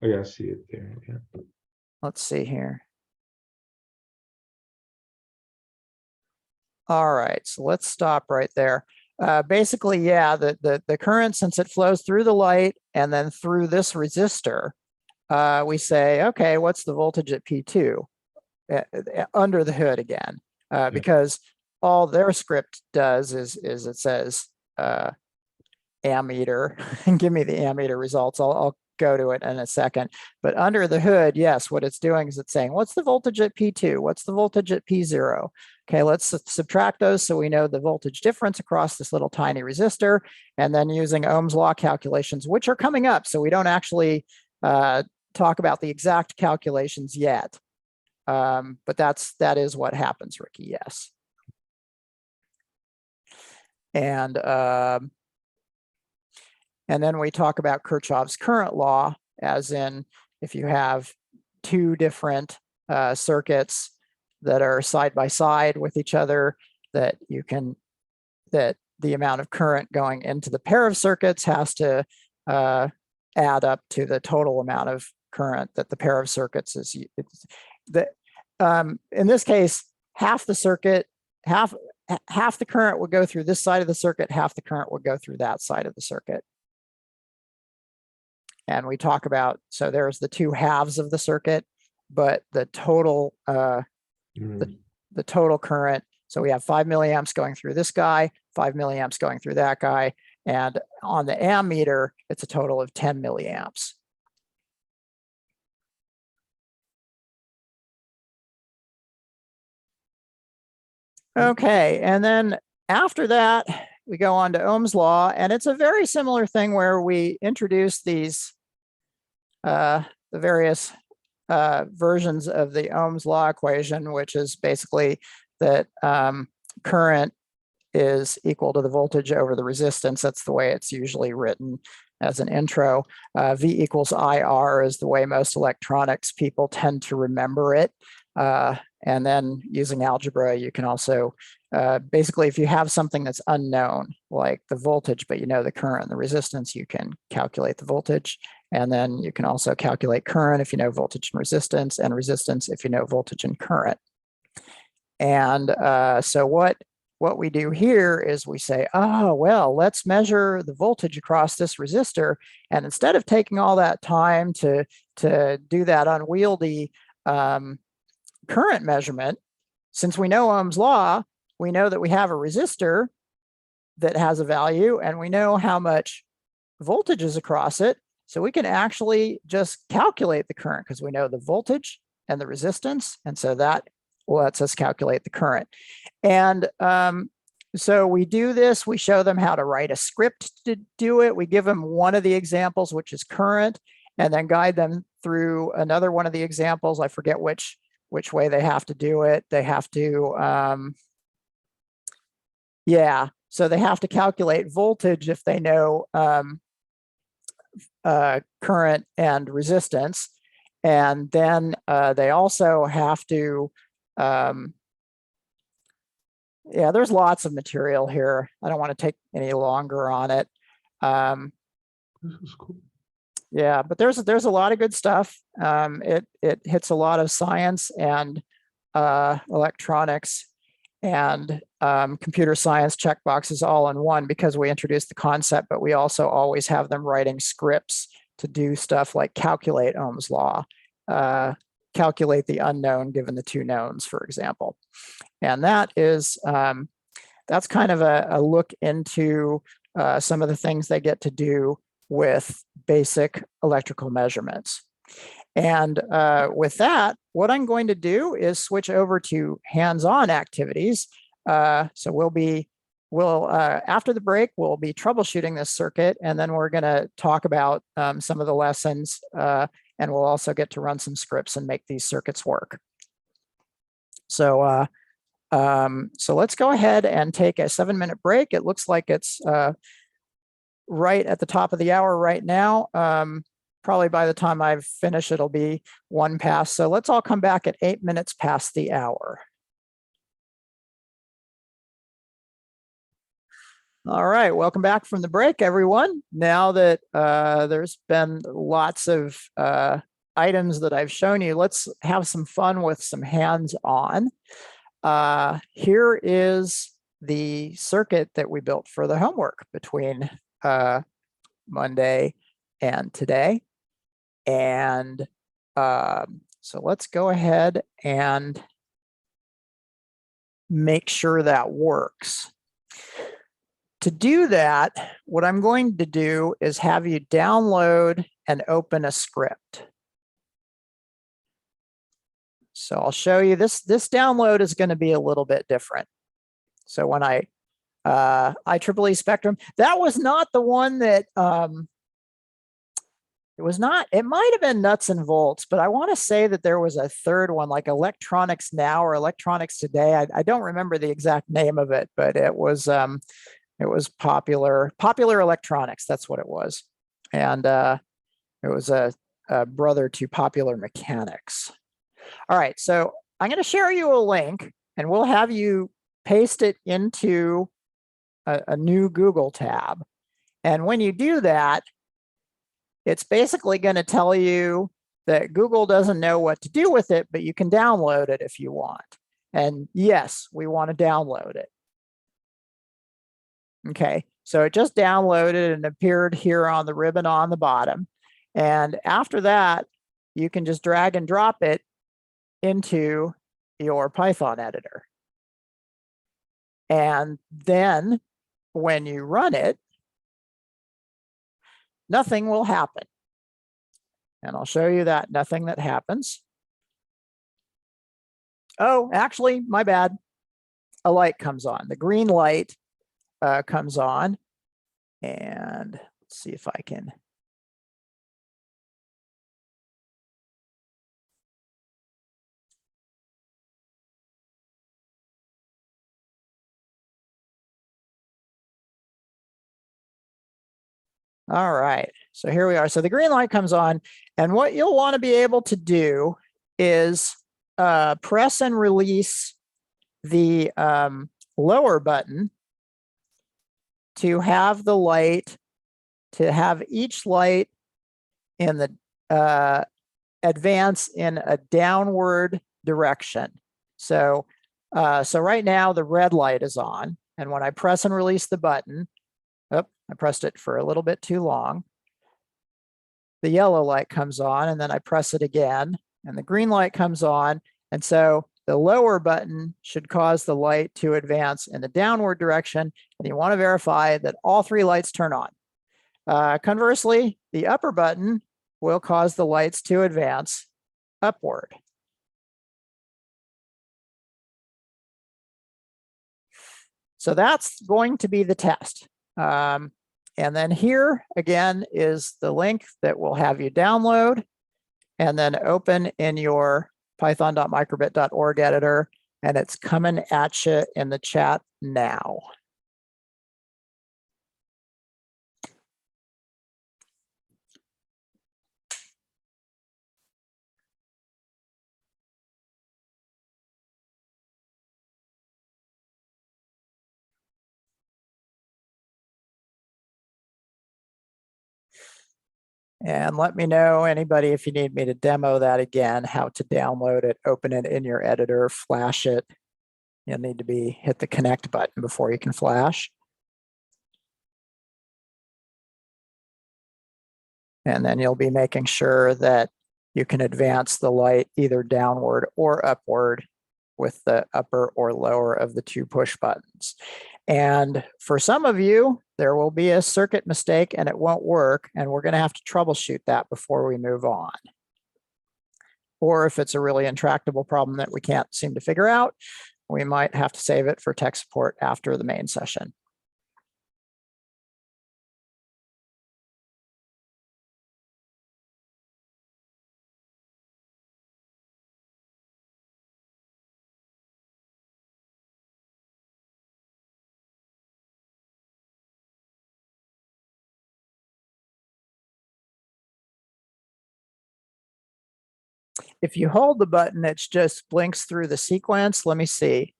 Oh, yeah, I see it there. Yeah. Let's see here. All right, so let's stop right there. Basically, yeah, the current, since it flows through the light and then through this resistor, we say, okay, what's the voltage at P2 under the hood again? Because all their script does is it says ammeter, and give me the ammeter results. I'll go to it in a second. But under the hood, yes, what it's doing is it's saying, what's the voltage at P2? What's the voltage at P0? Okay, let's subtract those so we know the voltage difference across this little tiny resistor, and then using Ohm's Law calculations, which are coming up. So we don't actually talk about the exact calculations yet. But that is what happens, Ricky, yes. And then we talk about Kirchhoff's current law, as in if you have two different circuits that are side by side with each other, that the amount of current going into the pair of circuits has to add up to the total amount of current that the pair of circuits is. In this case, half the circuit, half the current would go through this side of the circuit, half the current would go through that side of the circuit. And we talk about, so there's the two halves of the circuit, but the total the total current. So we have 5 milliamps going through this guy, 5 milliamps going through that guy, and on the ammeter, it's a total of 10 milliamps. Okay, and then after that, we go on to Ohm's Law, and it's a very similar thing where we introduce these, the various versions of the Ohm's Law equation, which is basically that current is equal to the voltage over the resistance. That's the way it's usually written as an intro. V equals IR is the way most electronics people tend to remember it. And then using algebra, you can also, basically, if you have something that's unknown, like the voltage, but you know the current and the resistance, you can calculate the voltage. And then you can also calculate current if you know voltage and resistance if you know voltage and current. And so what we do here is we say, oh, well, let's measure the voltage across this resistor. And instead of taking all that time to do that unwieldy current measurement, since we know Ohm's law, we know that we have a resistor that has a value and we know how much voltage is across it. So we can actually just calculate the current because we know the voltage and the resistance. And so that lets us calculate the current. And so we do this, we show them how to write a script to do it. We give them one of the examples, which is current, and then guide them through another one of the examples. I forget which way they have to do it. They have to, yeah, so they have to calculate voltage if they know current and resistance. And then they also have to, yeah, there's lots of material here. I don't want to take any longer on it. This is cool. Yeah, but there's a lot of good stuff. It hits a lot of science and electronics and computer science checkboxes all in one because we introduced the concept, but we also always have them writing scripts to do stuff like calculate Ohm's law, calculate the unknown given the two knowns, for example. And that is, that's kind of a look into some of the things they get to do with basic electrical measurements. And with that, what I'm going to do is switch over to hands-on activities. So we'll after the break, we'll be troubleshooting this circuit, and then we're going to talk about some of the lessons, and we'll also get to run some scripts and make these circuits work. So so let's go ahead and take a 7-minute break. It looks like it's right at the top of the hour right now. Probably by the time I finish, it'll be 1 past. So let's all come back at 8 minutes past the hour. All right, welcome back from the break, everyone. Now that there's been lots of items that I've shown you, let's have some fun with some hands-on. Here is the circuit that we built for the homework between Monday and today. And so let's go ahead and make sure that works. To do that, what I'm going to do is have you download and open a script. So I'll show you this download is going to be a little bit different. So when IEEE Spectrum, that was not the one that it was not, it might have been nuts and bolts, but I want to say that there was a third one like Electronics Now or Electronics Today. I don't remember the exact name of it, but it was popular electronics. That's what it was. And it was a brother to Popular Mechanics. All right, so I'm going to share you a link and we'll have you paste it into a new Google tab. And when you do that, it's basically going to tell you that Google doesn't know what to do with it, but you can download it if you want. And yes, we want to download it. Okay, so it just downloaded and appeared here on the ribbon on the bottom. And after that, you can just drag and drop it into your Python editor. And then when you run it, nothing will happen. And I'll show you that nothing that happens. Oh, actually, my bad. A light comes on. The green light comes on. And let's see if I can. All right, so here we are. So the green light comes on, and what you'll want to be able to do is press and release the lower button to have the light, to have each light in the advance in a downward direction. So, so right now the red light is on, and when I press and release the button, oh, I pressed it for a little bit too long. The yellow light comes on, and then I press it again, and the green light comes on. And so the lower button should cause the light to advance in the downward direction. And you want to verify that all three lights turn on. Conversely, the upper button will cause the lights to advance upward. So that's going to be the test. And then here again is the link that will have you download and then open in your python.microbit.org editor, and it's coming at you in the chat now. And let me know, anybody, if you need me to demo that again, how to download it, open it in your editor, flash it. You'll need to hit the connect button before you can flash. And then you'll be making sure that you can advance the light either downward or upward with the upper or lower of the two push buttons. And for some of you, there will be a circuit mistake and it won't work, and we're going to have to troubleshoot that before we move on. Or if it's a really intractable problem that we can't seem to figure out, we might have to save it for tech support after the main session. If you hold the button, it just blinks through the sequence. Let me see.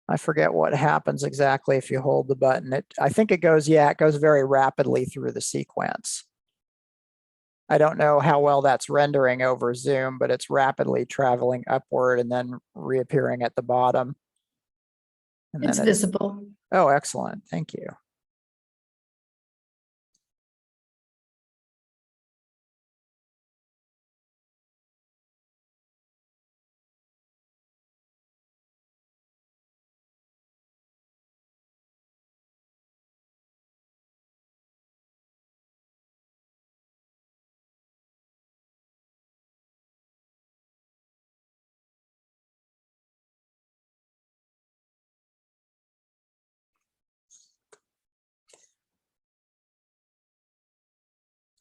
I forget what happens exactly if you hold the button. I think it goes, yeah, it goes very rapidly through the sequence. I don't know how well that's rendering over Zoom, but it's rapidly traveling upward and then reappearing at the bottom. And It's visible. Oh, excellent. Thank you.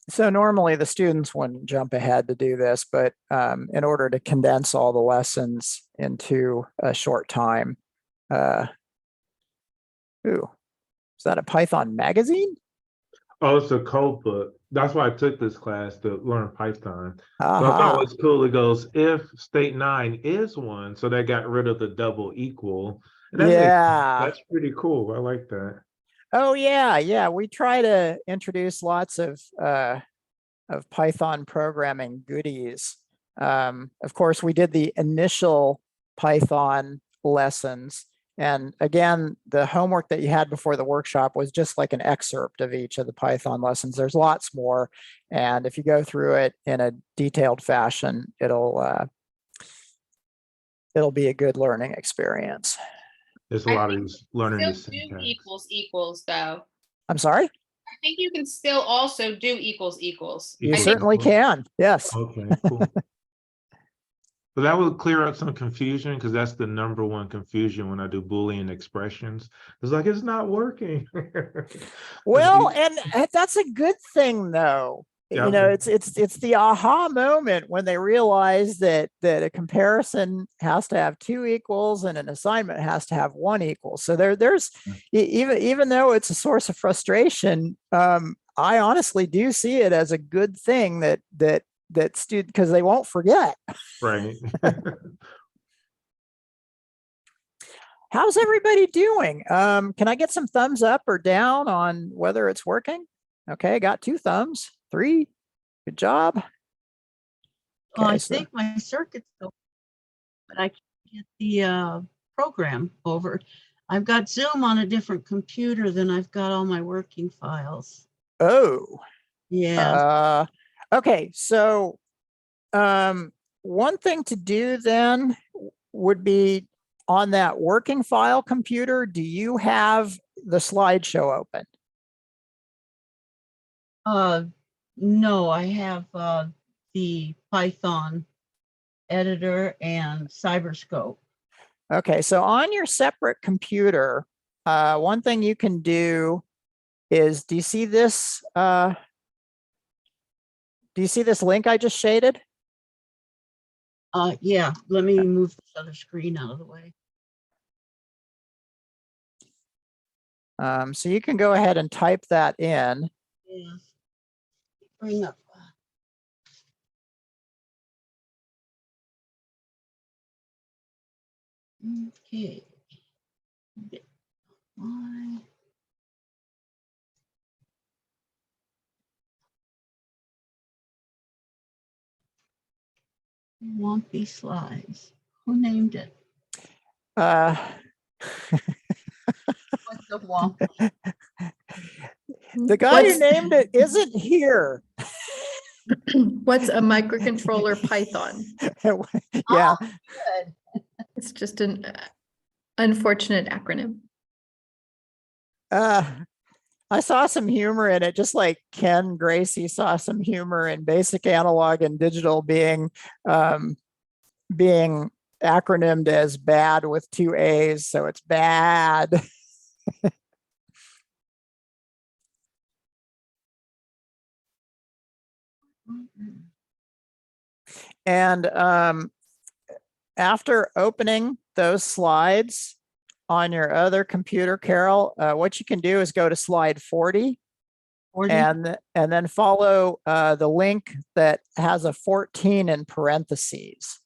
So normally the students wouldn't jump ahead to do this, but in order to condense all the lessons into a short time. Ooh, is that a Python magazine? Oh, it's a code book. That's why I took this class to learn Python. So I thought Aha. it was cool. It goes, if state 9 is 1, so that got rid of the double equal. And that Yeah. that's pretty cool. I like that. Oh yeah, yeah. We try to introduce lots of Python programming goodies. Of course, we did the initial Python lessons. And again, the homework that you had before the workshop was just like an excerpt of each of the Python lessons. There's lots more. And if you go through it in a detailed fashion, it'll it'll be a good learning experience. There's a I lot of think these learning the Still do syntax. equals though. I'm sorry? I think you can still also do equals. You I think- certainly can. Yes. Okay, cool. But that will clear up some confusion, because that's the number one confusion when I do Boolean expressions. It's like, it's not working. Well, and that's a good thing though. Yeah. You know, it's the aha moment when they realize that a comparison has to have 2 equals and an assignment has to have 1 equal. So there's even though it's a source of frustration, I honestly do see it as a good thing that student, because they won't forget. Right. How's everybody doing? Can I get some thumbs up or down on whether it's working? Okay, got 2 thumbs, 3. Good job. Well, I Okay, so- think my circuit's still, but I can't get the program over. I've got Zoom on a different computer than I've got all my working files. Oh, Yeah. okay. So, one thing to do then would be on that working file computer, do you have the slideshow open? No, I have the Python editor and Cyberscope. Okay, so on your separate computer, one thing you can do is, do you see this link I just shaded? Yeah, let me move this other screen out of the way. So you can go ahead and type that in. Yeah. Bring up. Okay. Why? Wonky slides. Who named it? Uh, What's the womp? the guy who What's- named it isn't here. What's a microcontroller Python? Yeah, Good. It's just an unfortunate acronym. I saw some humor in it, just like Ken Gracie saw some humor in basic analog and digital being acronymed as bad with 2 A's, so it's bad. And after opening those slides on your other computer, Carol, what you can do is go to slide 40 and then follow the link that has a 14 in parentheses.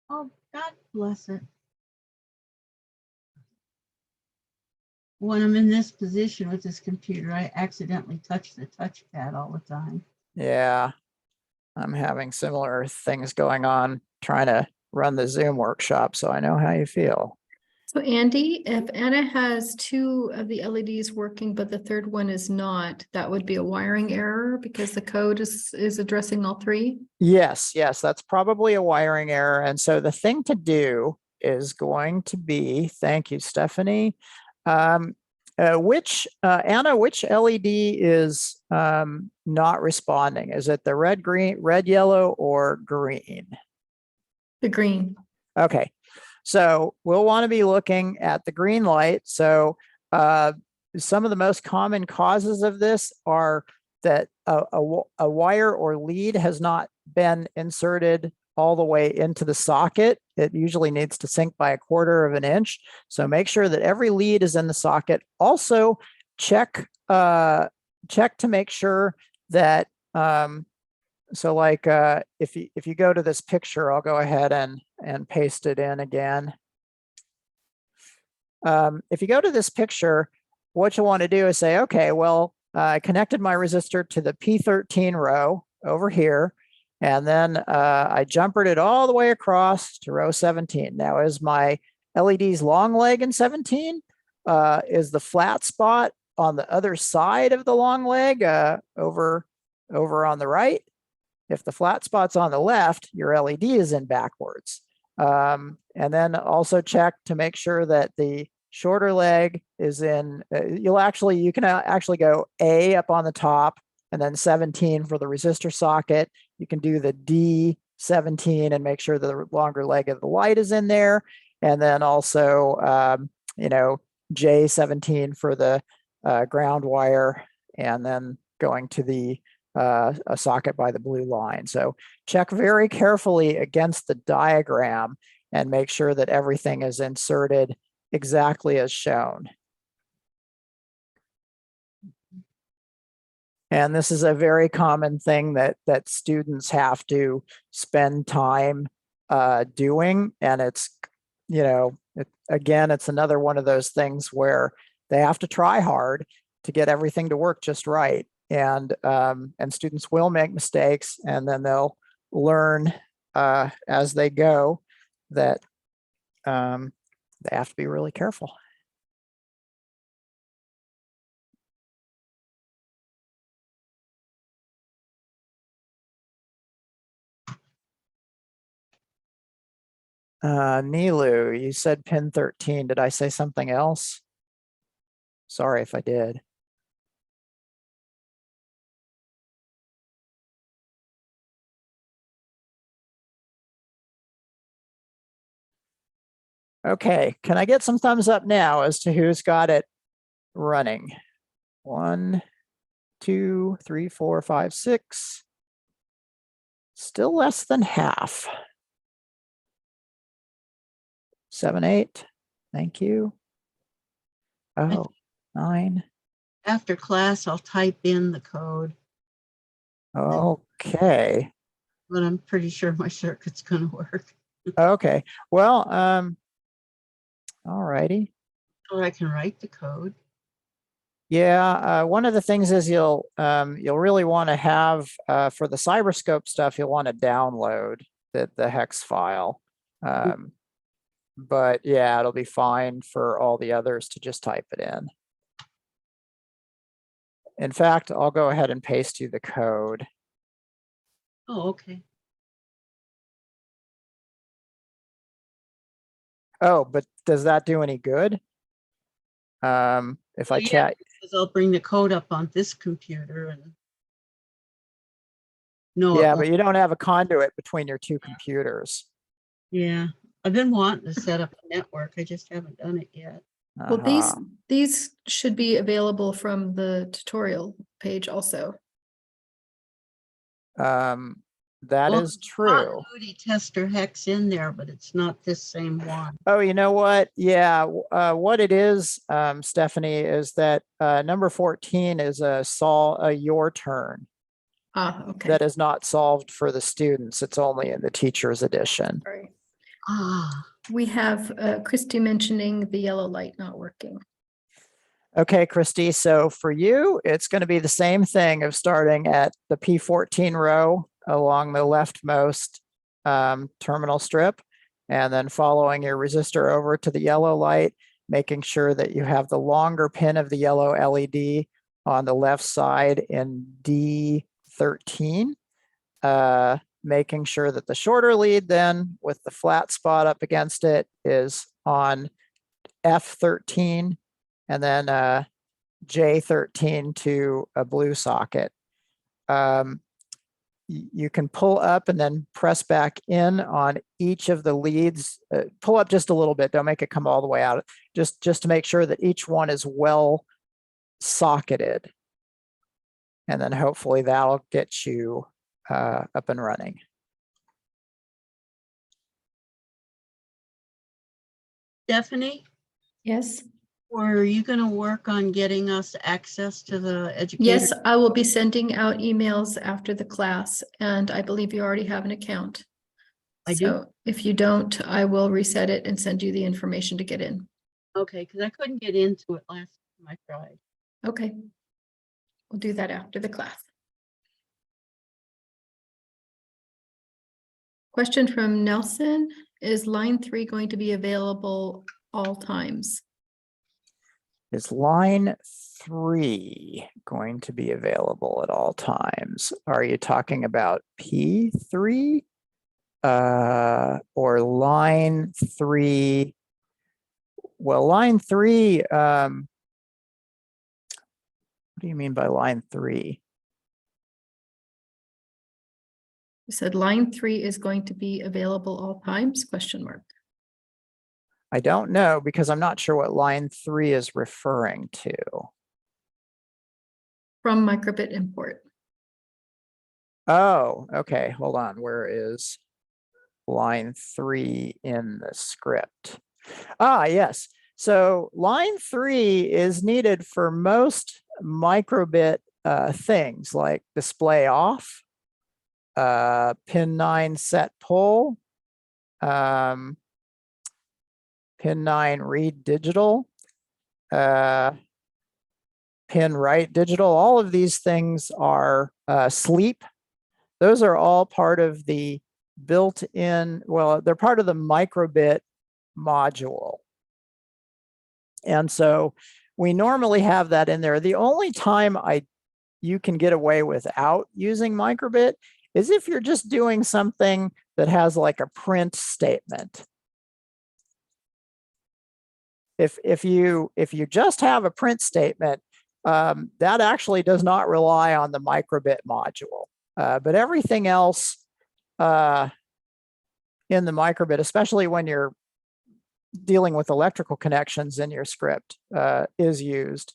Oh, God bless it. When I'm in this position with this computer, I accidentally touch the touchpad all the time. Yeah, I'm having similar things going on trying to run the Zoom workshop, so I know how you feel. So Andy, if Anna has 2 of the LEDs working, but the third one is not, that would be a wiring error because the code is addressing all 3? Yes, that's probably a wiring error. And so the thing to do is going to be, thank you, Stephanie. Anna, which LED is not responding? Is it the red, green, red, yellow, or green? The green. Okay, so we'll want to be looking at the green light. So some of the most common causes of this are that a wire or lead has not been inserted all the way into the socket. It usually needs to sink by 1/4 of an inch. So make sure that every lead is in the socket. Also check to make sure that, so like if you go to this picture, I'll go ahead and paste it in again. If you go to this picture, what you want to do is say, okay, well, I connected my resistor to the P13 row over here. And then I jumpered it all the way across to row 17. Now, is my LED's long leg in 17? Is the flat spot on the other side of the long leg over on the right? If the flat spot's on the left, your LED is in backwards. And then also check to make sure that the shorter leg is in, you can actually go A up on the top and then 17 for the resistor socket. You can do the D17 and make sure the longer leg of the light is in there. And then also, J17 for the ground wire, and then going to the a socket by the blue line. So check very carefully against the diagram and make sure that everything is inserted exactly as shown. And this is a very common thing that students have to spend time doing. And it's, again, it's another one of those things where they have to try hard to get everything to work just right. And students will make mistakes, and then they'll learn as they go that they have to be really careful. Nilu, you said pin 13. Did I say something else? Sorry if I did. Okay, can I get some thumbs up now as to who's got it running? 1, 2, 3, 4, 5, 6. Still less than half. 7, 8. Thank you. Oh, 9. After class, I'll type in the code, Okay. but I'm pretty sure my circuit's going to work. Okay. Well, all righty. Or I can write the code. Yeah, one of the things is you'll really want to have for the Cyberscope stuff, you'll want to download the hex file. But yeah, it'll be fine for all the others to just type it in. In fact, I'll go ahead and paste you the code. Oh, okay. Oh, but does that do any good? If I chat, because I'll bring the code up on this computer and no. yeah, but you don't have a conduit between your two computers. Yeah, I've been wanting to set up a network. I just haven't done it yet. Well, these should be available from the tutorial page also. That is true. Continuity tester hex in there, but it's not this same one. Oh, you know what? Yeah, what it is, Stephanie, is that number 14 is a your turn. Ah, okay. That is not solved for the students. It's only in the teacher's edition. Right. Ah, We have Christy mentioning the yellow light not working. Okay, Christy, so for you, it's going to be the same thing of starting at the P14 row along the leftmost terminal strip, and then following your resistor over to the yellow light, making sure that you have the longer pin of the yellow LED on the left side in D13, making sure that the shorter lead then with the flat spot up against it is on F13, and then J13 to a blue socket. You can pull up and then press back in on each of the leads. Pull up just a little bit. Don't make it come all the way out. Just to make sure that each one is well socketed. And then hopefully that'll get you up and running. Stephanie, Yes. were you going to work on getting us access to the educator? Yes, I will be sending out emails after the class, and I believe you already have an account. I do. So if you don't, I will reset it and send you the information to get in. Okay, because I couldn't get into it last time I tried. Okay. We'll do that after the class. Question from Nelson, is line 3 going to be available all times? Is line 3 going to be available at all times? Are you talking about P3 or line 3? Well, line 3, what do you mean by line 3? You said line 3 is going to be available all times, question mark. I don't know because I'm not sure what line 3 is referring to. From microbit import. Oh, okay, hold on. Where is line 3 in the script? Ah, yes. So line 3 is needed for most microbit things like display off, pin 9 set pull, pin 9 read digital, pin write digital. All of these things are sleep. Those are all part of the built-in, well, they're part of the microbit module. And so we normally have that in there. The only time you can get away without using microbit is if you're just doing something that has like a print statement. If you just have a print statement, that actually does not rely on the microbit module. But everything else in the microbit, especially when you're dealing with electrical connections in your script, is used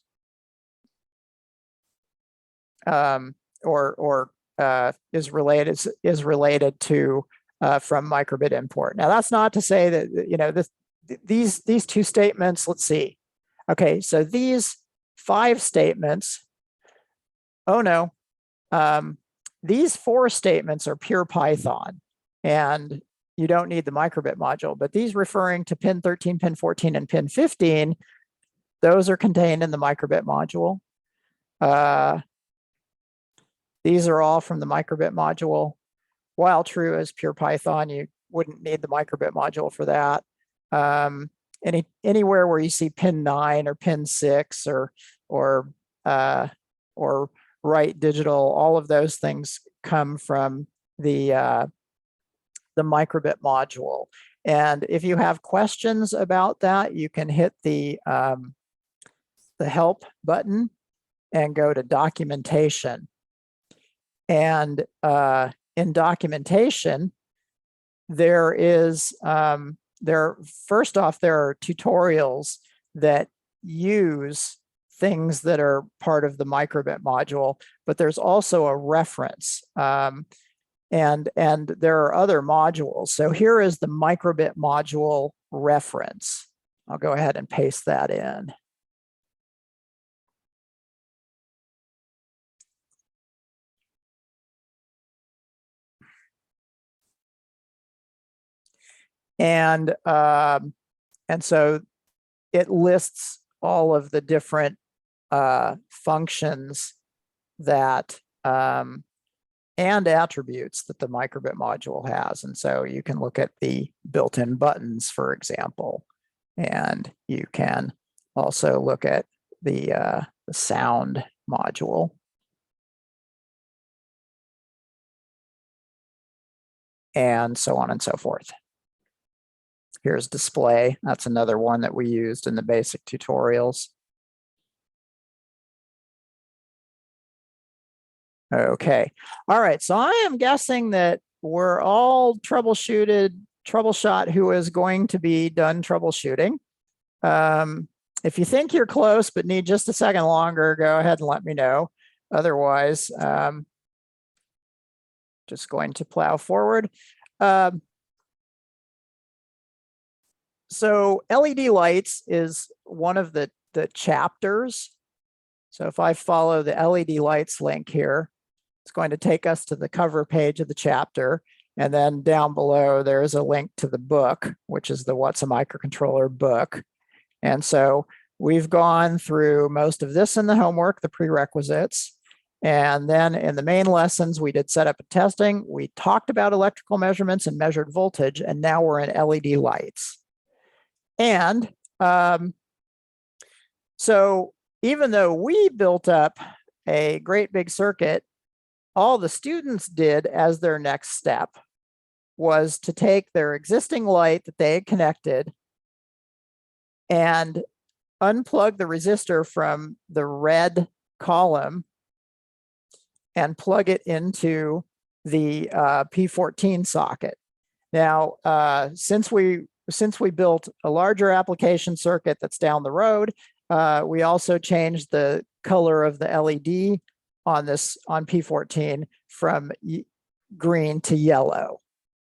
or is related to from microbit import. Now, that's not to say that these two statements. Let's see. Okay, so these 5 statements. Oh no, these 4 statements are pure Python, and you don't need the microbit module. But these referring to pin 13, pin 14, and pin 15, those are contained in the microbit module. These are all from the microbit module. While true as pure Python, you wouldn't need the microbit module for that. Anywhere where you see pin 9 or pin 6 or write digital, all of those things come from the microbit module. And if you have questions about that, you can hit the help button and go to documentation. And in documentation, there is first off, there are tutorials that use things that are part of the microbit module, but there's also a reference. And there are other modules. So here is the microbit module reference. I'll go ahead and paste that in. And so it lists all of the different functions that and attributes that the microbit module has. And so you can look at the built-in buttons, for example, and you can also look at the sound module. And so on and so forth. Here's display. That's another one that we used in the basic tutorials. Okay. All right. So I am guessing that we're all troubleshot who is going to be done troubleshooting. If you think you're close but need just a second longer, go ahead and let me know. Otherwise, just going to plow forward. So LED lights is one of the chapters. So if I follow the LED lights link here, it's going to take us to the cover page of the chapter. And then down below, there's a link to the book, which is the What's a Microcontroller book. And so we've gone through most of this in the homework, the prerequisites. And then in the main lessons, we did setup and testing. We talked about electrical measurements and measured voltage, and now we're in LED lights. And So even though we built up a great big circuit, all the students did as their next step was to take their existing light that they had connected and unplug the resistor from the red column and plug it into the P14 socket. Now, since we built a larger application circuit that's down the road, we also changed the color of the LED on P14 from green to yellow.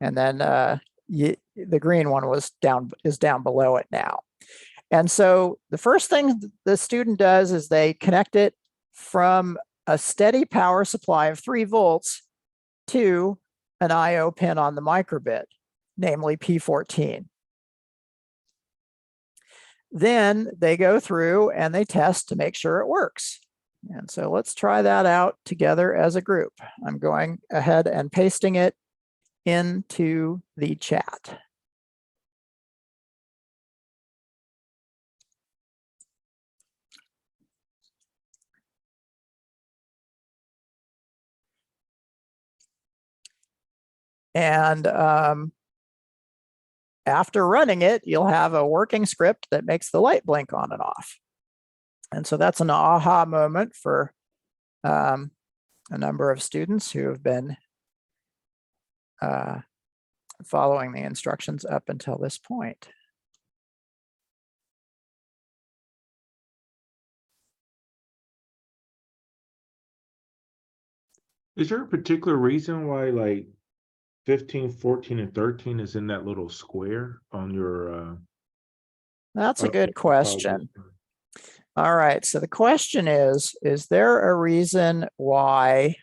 And then the green one is down below it now. And so the first thing the student does is they connect it from a steady power supply of 3 volts to an IO pin on the microbit, namely P14. Then they go through and they test to make sure it works. And so let's try that out together as a group. I'm going ahead and pasting it into the chat. And after running it, you'll have a working script that makes the light blink on and off. And so that's an aha moment for a number of students who have been following the instructions up until this point. Is there a particular reason why like 15, 14, and 13 is in that little square on your That's a good question. All right, so the question is there a reason why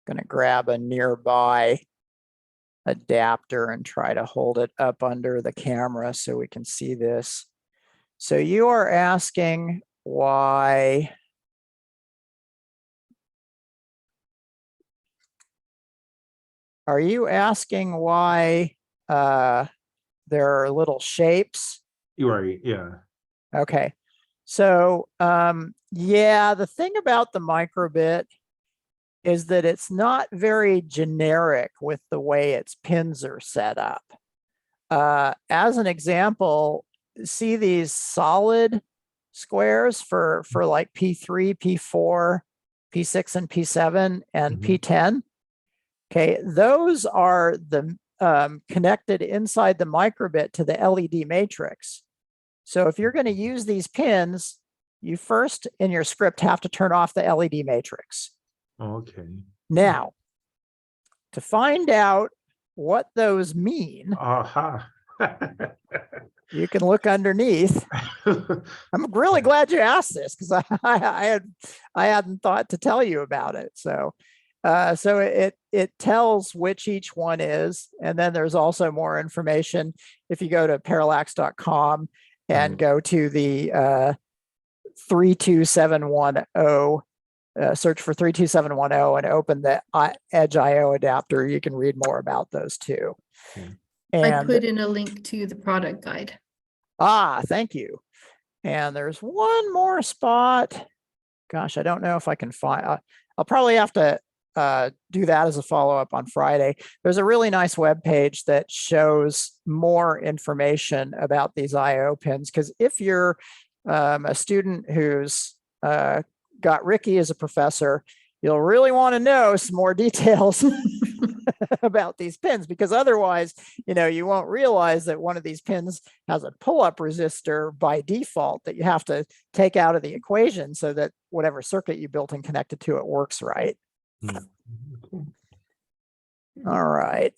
I'm going to grab a nearby adapter and try to hold it up under the camera so we can see this. So you are asking why there are little shapes? You're right, yeah. Okay. So yeah, the thing about the microbit is that it's not very generic with the way its pins are set up. As an example, see these solid squares for like P3, P4, P6, and P7, and P10. Okay, those are the connected inside the microbit to the LED matrix. So if you're going to use these pins, you first in your script have to turn off the LED matrix. Okay. Now, to find out what those mean, Aha. you can look underneath. I'm really glad you asked this because I hadn't thought to tell you about it. So it tells which each one is, and then there's also more information if you go to parallax.com and go to the 32710. Search for 32710 and open the Edge IO adapter. You can read more about those too. I And put in a link to the product guide. thank you. And there's one more spot. Gosh, I don't know if I can find. I'll probably have to do that as a follow-up on Friday. There's a really nice web page that shows more information about these IO pins. Because if you're a student who's got Ricky as a professor, you'll really want to know some more details about these pins, because otherwise, you won't realize that one of these pins has a pull-up resistor by default that you have to take out of the equation so that whatever circuit you built and connected to it works right. All right.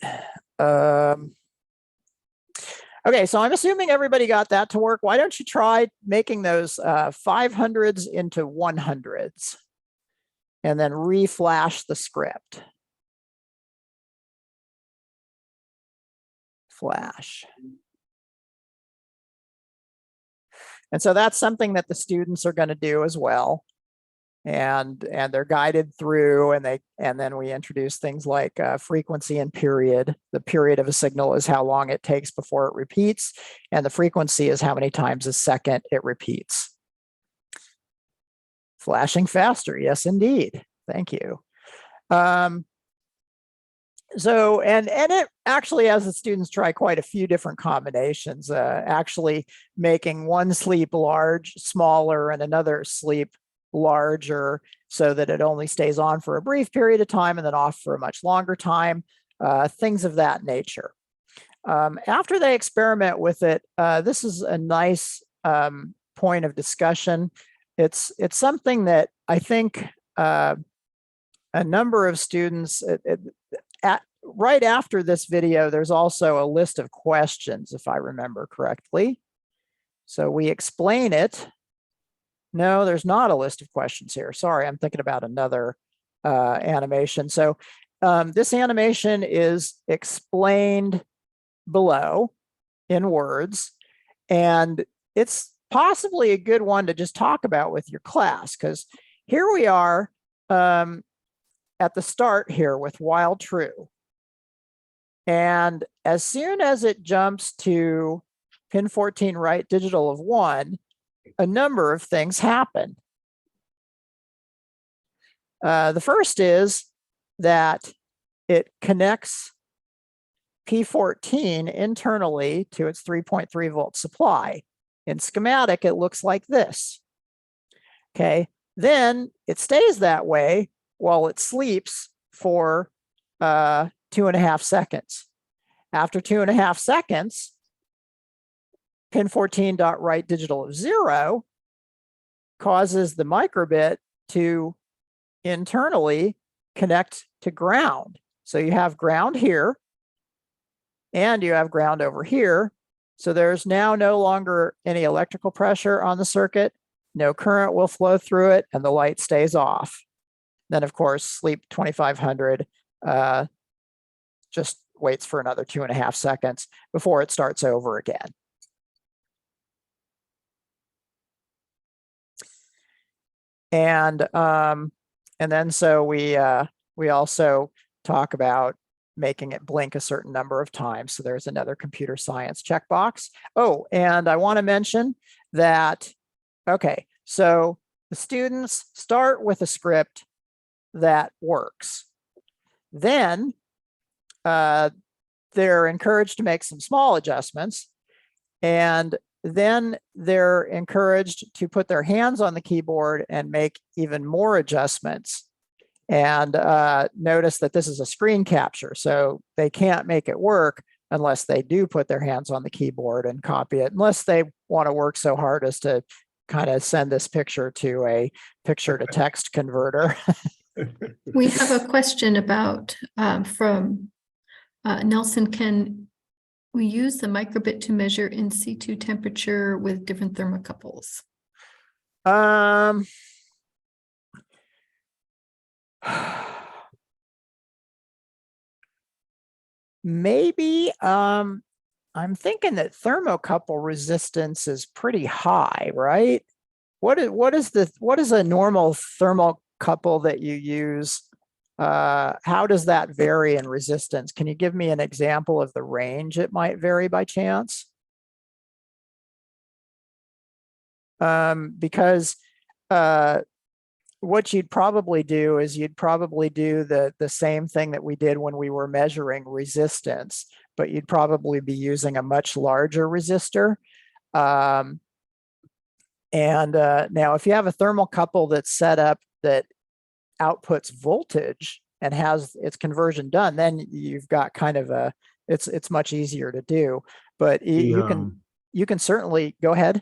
Okay, so I'm assuming everybody got that to work. Why don't you try making those 500s into 100s and then reflash the script. Flash. And so that's something that the students are going to do as well. and they're guided through, and then we introduce things like frequency and period. The period of a signal is how long it takes before it repeats, and the frequency is how many times a second it repeats. Flashing faster, yes, indeed. Thank you. So, and it actually has the students try quite a few different combinations, actually making one sleep smaller, and another sleep larger, so that it only stays on for a brief period of time and then off for a much longer time, things of that nature. After they experiment with it, this is a nice point of discussion. It's something that I think a number of students, right after this video, there's also a list of questions, if I remember correctly. So we explain it. No, there's not a list of questions here. Sorry, I'm thinking about another animation. So this animation is explained below in words, and it's possibly a good one to just talk about with your class, because here we are at the start here with while true. And as soon as it jumps to pin 14 right digital of 1, a number of things happen. The first is that it connects P14 internally to its 3.3 volt supply. In schematic, it looks like this. Okay, then it stays that way while it sleeps for 2.5 seconds. After 2.5 seconds, pin 14 dot right digital of 0 causes the microbit to internally connect to ground. So you have ground here, and you have ground over here. So there's now no longer any electrical pressure on the circuit. No current will flow through it, and the light stays off. Then, of course, sleep 2500 just waits for another 2.5 seconds before it starts over again. And then so we also talk about making it blink a certain number of times. So there's another computer science checkbox. Oh, and I want to mention that, okay, so the students start with a script that works. Then they're encouraged to make some small adjustments, and then they're encouraged to put their hands on the keyboard and make even more adjustments. And notice that this is a screen capture, so they can't make it work unless they do put their hands on the keyboard and copy it, unless they want to work so hard as to kind of send this picture to a picture to text converter. We have a question about from Nelson. Can we use the microbit to measure in situ temperature with different thermocouples? Maybe. I'm thinking that thermocouple resistance is pretty high, right? What is a normal thermocouple that you use? How does that vary in resistance? Can you give me an example of the range it might vary by chance? Because what you'd probably do is you'd probably do the same thing that we did when we were measuring resistance, but you'd probably be using a much larger resistor. And now if you have a thermocouple that's set up that outputs voltage and has its conversion done, then you've got kind of a, it's much easier to do, but you can certainly go ahead.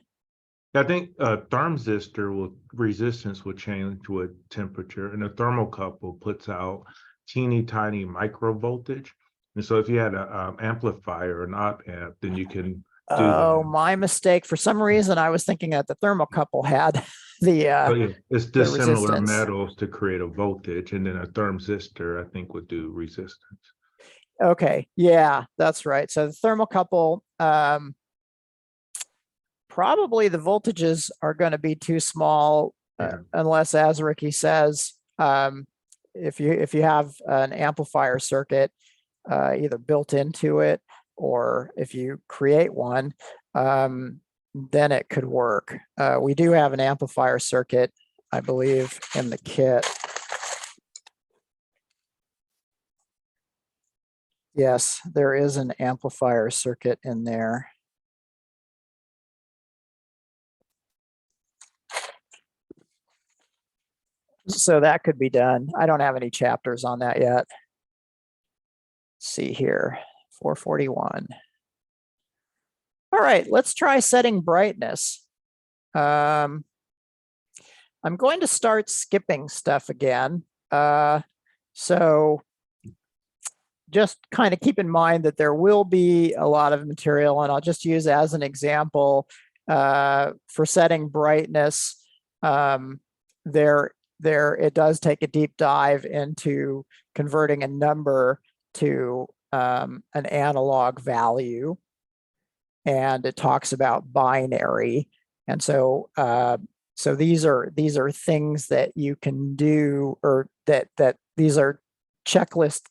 I think a thermistor resistance will change with temperature, and a thermocouple puts out teeny tiny micro voltage. And so if you had an amplifier or an op amp, then you can do Oh, that. my mistake. For some reason, I was thinking that the thermocouple had the it's dissimilar resistance. metals to create a voltage, and then a thermistor, I think, would do resistance. Okay, yeah, that's right. So the thermocouple, probably the voltages are going to be too small Yeah. unless, as Ricky says, if you have an amplifier circuit either built into it, or if you create one, then it could work. We do have an amplifier circuit, I believe, in the kit. Yes, there is an amplifier circuit in there. So that could be done. I don't have any chapters on that yet. Let's see here, 441. All right, let's try setting brightness. I'm going to start skipping stuff again. So just kind of keep in mind that there will be a lot of material, and I'll just use as an example for setting brightness. It does take a deep dive into converting a number to an analog value, and it talks about binary. And so so these are things that you can do, or that these are checklist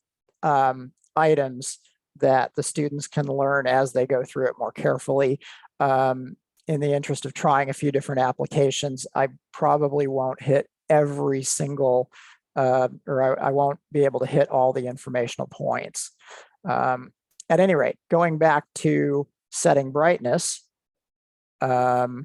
items that the students can learn as they go through it more carefully. In the interest of trying a few different applications, I probably won't hit every single, or I won't be able to hit all the informational points. At any rate, going back to setting brightness, the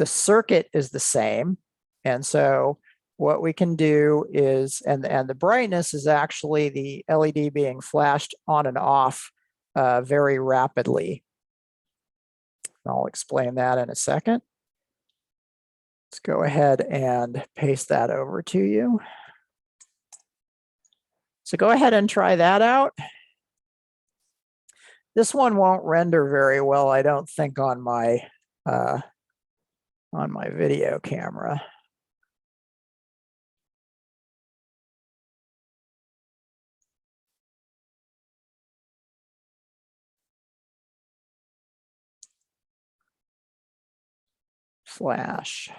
circuit is the same. And so what we can do is, and the brightness is actually the LED being flashed on and off very rapidly. I'll explain that in a second. Let's go ahead and paste that over to you. So go ahead and try that out. This one won't render very well, I don't think, on my video camera. Flash.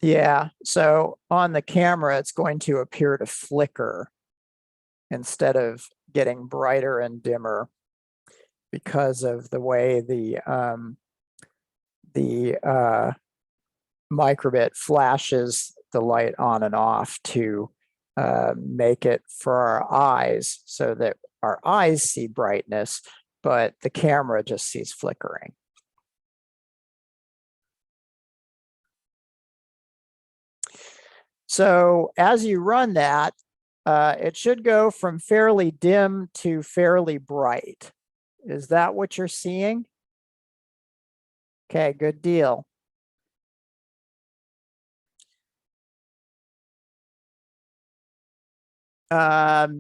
Yeah, so on the camera, it's going to appear to flicker instead of getting brighter and dimmer because of the way the microbit flashes the light on and off to make it for our eyes, so that our eyes see brightness, but the camera just sees flickering. So as you run that, it should go from fairly dim to fairly bright. Is that what you're seeing? Okay, good deal. Under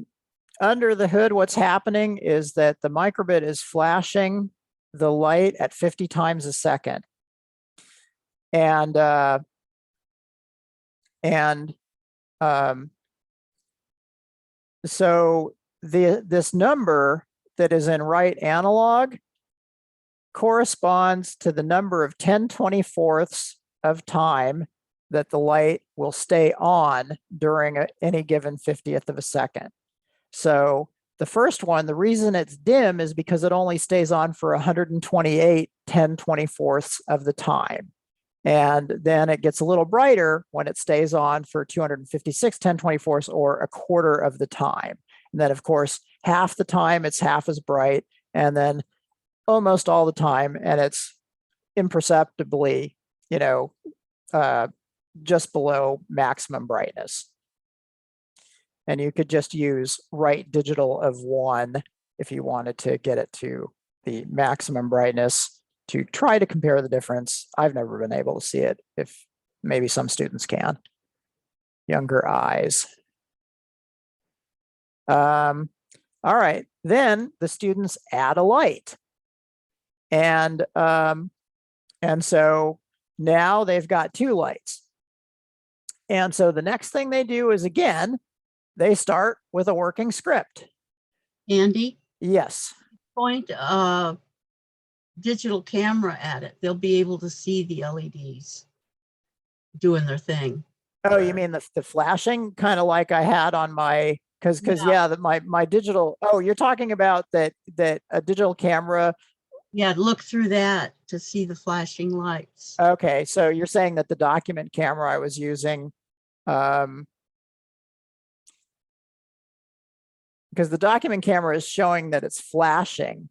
the hood, what's happening is that the microbit is flashing the light at 50 times a second. And so this number that is in right analog corresponds to the number of 10/24ths of time that the light will stay on during any given 50th of a second. So the first one, the reason it's dim is because it only stays on for 128 10/24ths of the time. And then it gets a little brighter when it stays on for 256 10/24ths, or a quarter of the time. And then, of course, half the time it's half as bright, and then almost all the time, and it's imperceptibly, just below maximum brightness. And you could just use right digital of 1 if you wanted to get it to the maximum brightness to try to compare the difference. I've never been able to see it. If maybe some students can. Younger eyes. All right, then the students add a light. And so now they've got 2 lights. And so the next thing they do is, again, they start with a working script. Andy, Yes. point digital camera at it, they'll be able to see the LEDs doing their thing. Oh, you mean the flashing, kind of like I had on my, because yeah, that my digital, oh, you're talking about that a digital camera. Yeah, look through that to see the flashing lights. Okay, so you're saying that the document camera I was using, because the document camera is showing that it's flashing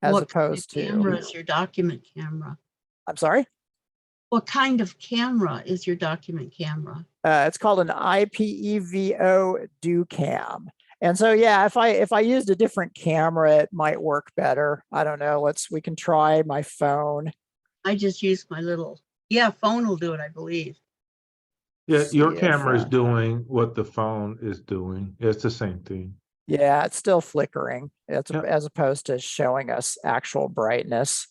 as What kind of opposed camera to, is your document camera? I'm sorry, What kind of camera is your document camera? it's called an IPEVO DoCam. And so, yeah, if I used a different camera, it might work better. I don't know. We can try my phone. I just use my little, yeah, phone will do it, I believe. Yeah, your See if, camera is doing what the phone is doing. It's the same thing. yeah, it's still flickering. It's Yeah. as opposed to showing us actual brightness.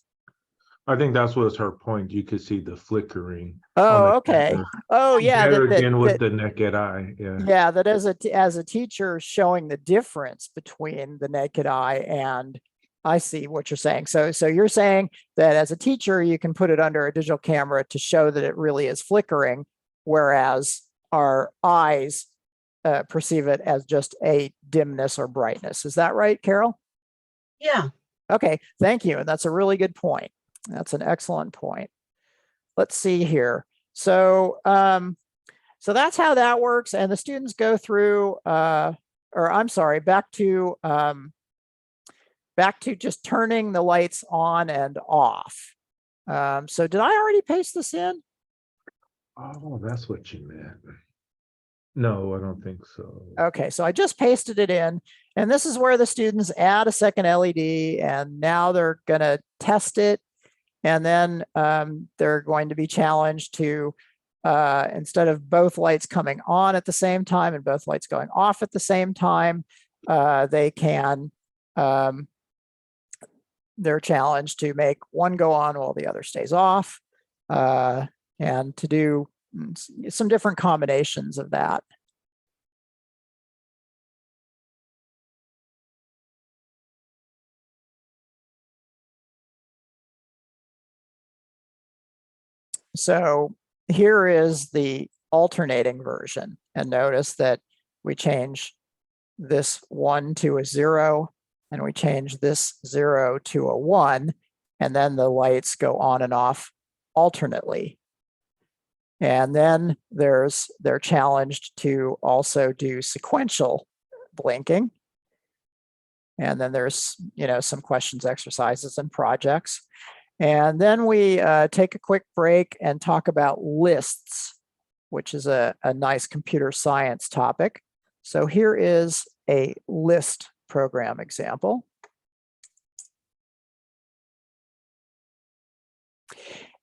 I think that's what's her point. You could see the flickering. Oh, on the okay. camera. Oh, yeah. Better than with the naked eye. Yeah. Yeah, that as a teacher showing the difference between the naked eye and I see what you're saying. So you're saying that as a teacher, you can put it under a digital camera to show that it really is flickering, whereas our eyes perceive it as just a dimness or brightness. Is that right, Carol? Yeah, Okay, thank you. And that's a really good point. That's an excellent point. Let's see here. So, so that's how that works. And the students go through, or I'm sorry, back to just turning the lights on and off. So did I already paste this in? Oh, that's what you meant. No, I don't think so. Okay, so I just pasted it in, and this is where the students add a second LED, and now they're going to test it. And then they're going to be challenged to, instead of both lights coming on at the same time and both lights going off at the same time, they can, they're challenged to make one go on while the other stays off, and to do some different combinations of that. So here is the alternating version, and notice that we change this 1 to a 0, and we change this 0 to a 1, and then the lights go on and off alternately. And then they're challenged to also do sequential blinking. And then there's, some questions, exercises, and projects. And then we take a quick break and talk about lists, which is a nice computer science topic. So here is a list program example.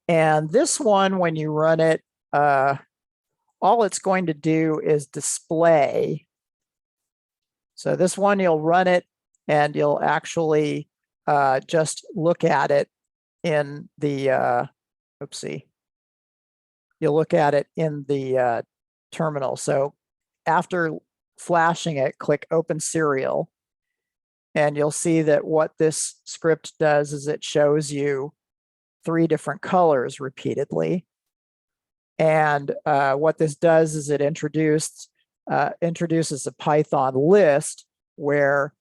And this one, when you run it, all it's going to do is display. So this one, you'll run it and you'll actually just look at it in the, you'll look at it in the terminal. So after flashing it, click Open Serial, and you'll see that what this script does is it shows you 3 different colors repeatedly. And what this does is it introduces a Python list where,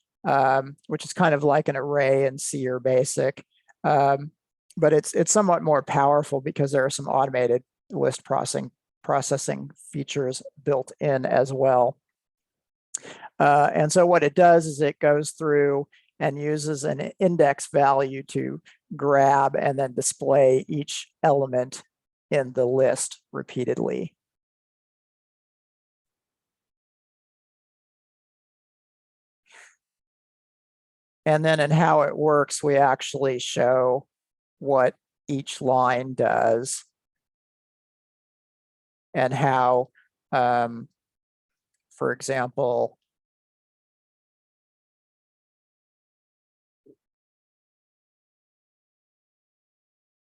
which is kind of like an array in C or BASIC, but it's somewhat more powerful because there are some automated list processing features built in as well. And so what it does is it goes through and uses an index value to grab and then display each element in the list repeatedly. And then in how it works, we actually show what each line does and how, for example,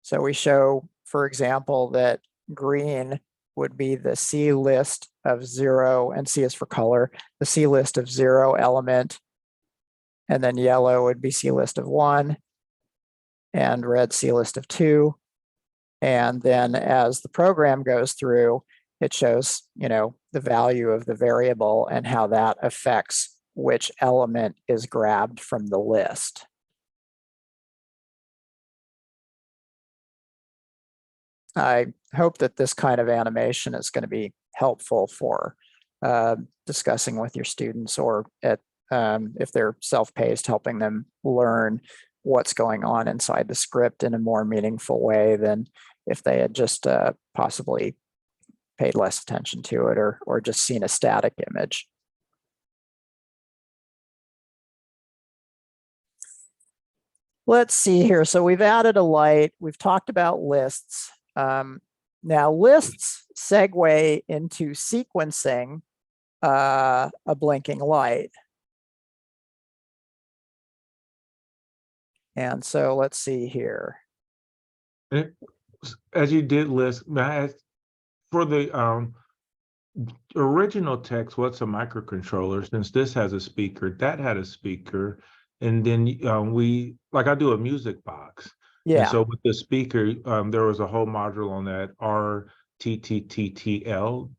so we show, for example, that green would be the C list of 0, and C is for color, the C list of 0 element, and then yellow would be C list of 1, and read C list of 2. And then as the program goes through, it shows, the value of the variable and how that affects which element is grabbed from the list. I hope that this kind of animation is going to be helpful for discussing with your students, or if they're self-paced, helping them learn what's going on inside the script in a more meaningful way than if they had just possibly paid less attention to it, or just seen a static image. Let's see here. So we've added a light. We've talked about lists. Now lists segue into sequencing a blinking light. And so let's see here. As you did list, may I ask, for the original text, what's a microcontroller? Since this has a speaker, that had a speaker, and then I do a music box. And Yeah. so with the speaker, there was a whole module on that, RTTTTL.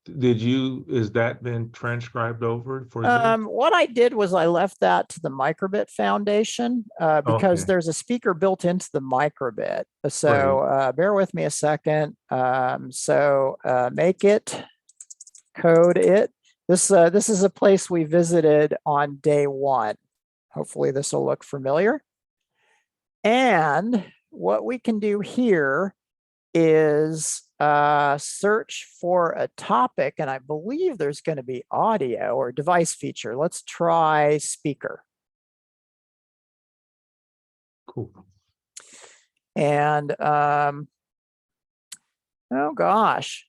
Is that been transcribed over for this? What I did was I left that to the Microbit Foundation because Okay. there's a speaker built into the Microbit. So bear with me a second. Make it, code it. This is a place we visited on day 1. Hopefully this will look familiar. And what we can do here is search for a topic, and I believe there's going to be audio or device feature. Let's try speaker. Cool. And oh gosh,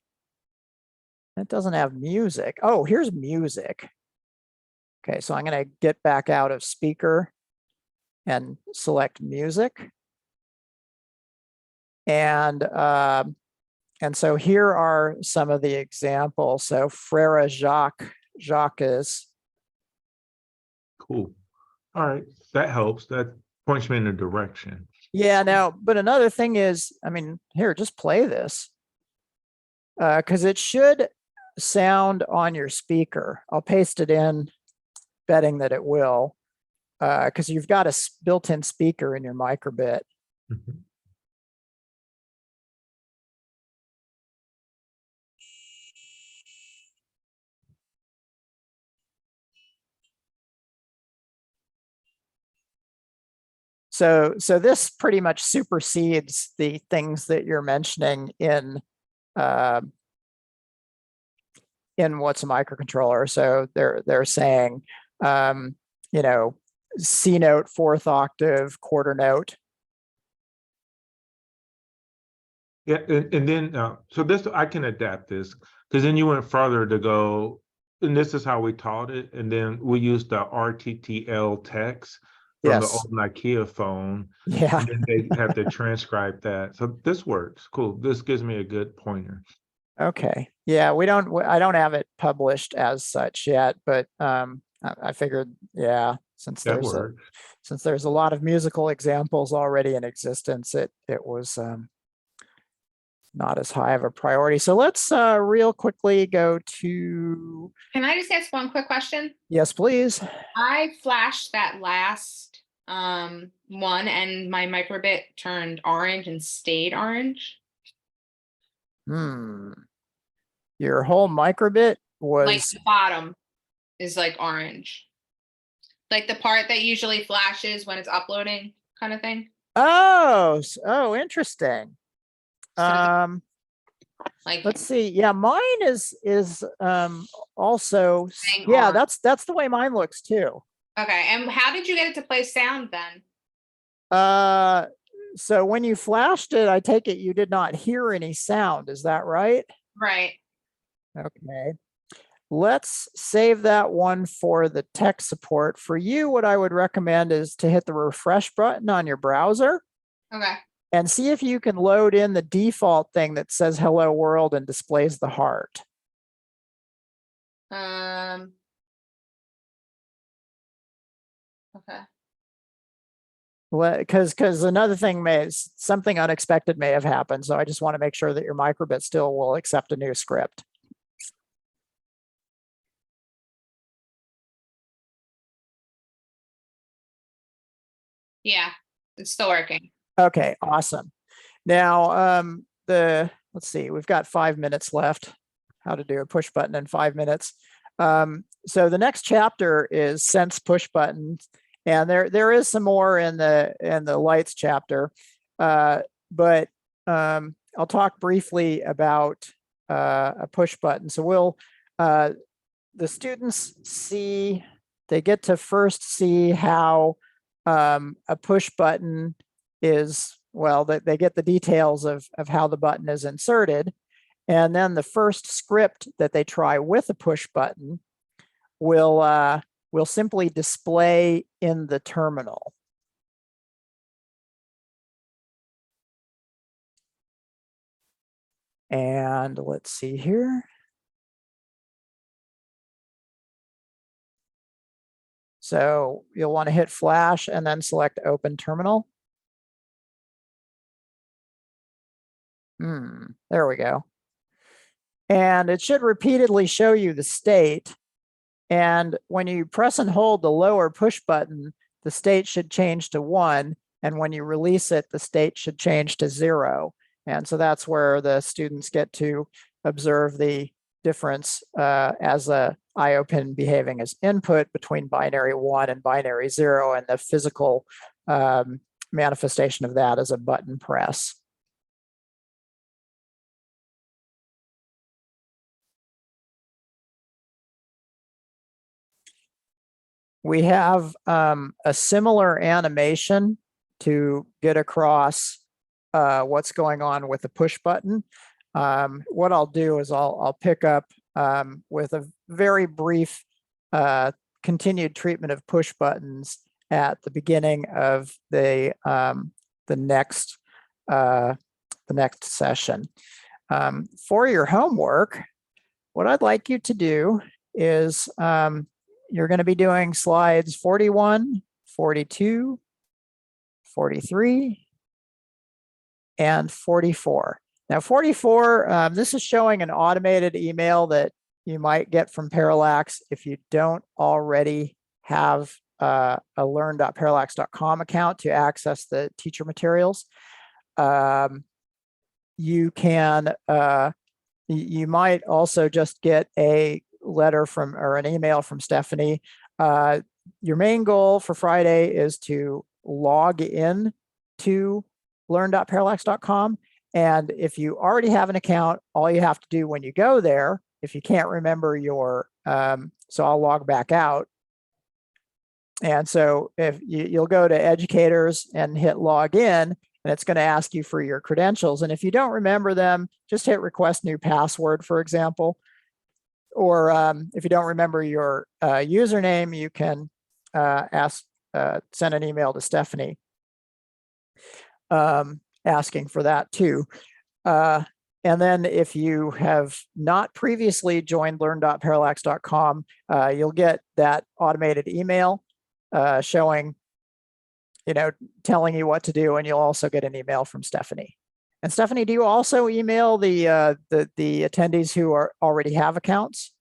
it doesn't have music. Oh, here's music. Okay, so I'm going to get back out of speaker and select music. And so here are some of the examples. So Frère Jacques is. Cool. All right, that helps. That points me in a direction. Yeah, now, but another thing is, here, just play this. Because it should sound on your speaker. I'll paste it in, betting that it will, because you've got a built-in speaker in your Microbit. Mm-hmm. So this pretty much supersedes the things that you're mentioning in what's a microcontroller. So they're saying, C note, 4th octave, quarter note. Yeah, and then so this I can adapt this, because then you went further to go, and this is how we taught it, and then we used the RTTL text from the Yes. old Nokia phone. Yeah. And then they have to transcribe that. So this works. Cool. This gives me a good pointer. Okay. Yeah, I don't have it published as such yet, but I figured, yeah, since That there's works. a lot of musical examples already in existence, it was not as high of a priority. So let's real quickly go to. Can I just ask one quick question? Yes, please. I flashed that last one and my microbit turned orange and stayed orange. Your whole Microbit was like the bottom is like orange. Like the part that usually flashes when it's uploading kind of thing. Oh, interesting. Like Let's see. Yeah, mine is also, Saying yeah, orange. that's the way mine looks too. Okay, and how did you get it to play sound then? So when you flashed it, I take it you did not hear any sound. Is that right? Right. Okay. Let's save that one for the tech support. For you, what I would recommend is to hit the refresh button on your browser. Okay. And see if you can load in the default thing that says hello world and displays the heart. Okay. because another thing something unexpected may have happened. So I just want to make sure that your microbit still will accept a new script. Yeah, it's still working. Okay, awesome. Now, let's see, we've got 5 minutes left. How to do a push button in 5 minutes. So the next chapter is sense push buttons, and there is some more in the lights chapter, but I'll talk briefly about a push button. So the students they get to first see how a push button is, well, they get the details of how the button is inserted. And then the first script that they try with a push button will simply display in the terminal. And let's see here. So you'll want to hit Flash and then select Open Terminal. There we go. And it should repeatedly show you the state. And when you press and hold the lower push button, the state should change to 1. And when you release it, the state should change to 0. And so that's where the students get to observe the difference as a IO pin behaving as input between binary 1 and binary 0, and the physical manifestation of that as a button press. We have a similar animation to get across what's going on with the push button. What I'll do is I'll pick up with a very brief continued treatment of push buttons at the beginning of the next session. For your homework, what I'd like you to do is you're going to be doing slides 41, 42, 43, and 44. Now 44, this is showing an automated email that you might get from Parallax if you don't already have a learn.parallax.com account to access the teacher materials. You might also just get a letter from or an email from Stephanie. Your main goal for Friday is to log in to learn.parallax.com. And if you already have an account, all you have to do when you go there, if you can't remember your, so I'll log back out. And so if you'll go to educators and hit log in, and it's going to ask you for your credentials. And if you don't remember them, just hit request new password, for example. Or if you don't remember your username, you can send an email to Stephanie asking for that too. And then if you have not previously joined learn.parallax.com, you'll get that automated email showing, telling you what to do, and you'll also get an email from Stephanie. And Stephanie, do you also email the attendees who already have accounts?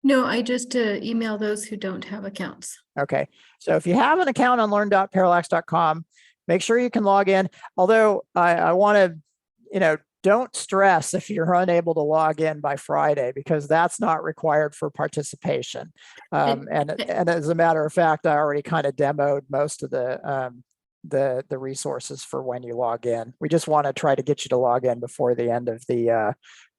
No, I just email those who don't have accounts. Okay, so if you have an account on learn.parallax.com, make sure you can log in. Although I want to, don't stress if you're unable to log in by Friday, because that's not required for participation. And as a matter of fact, I already kind of demoed most of the resources for when you log in. We just want to try to get you to log in before the end of the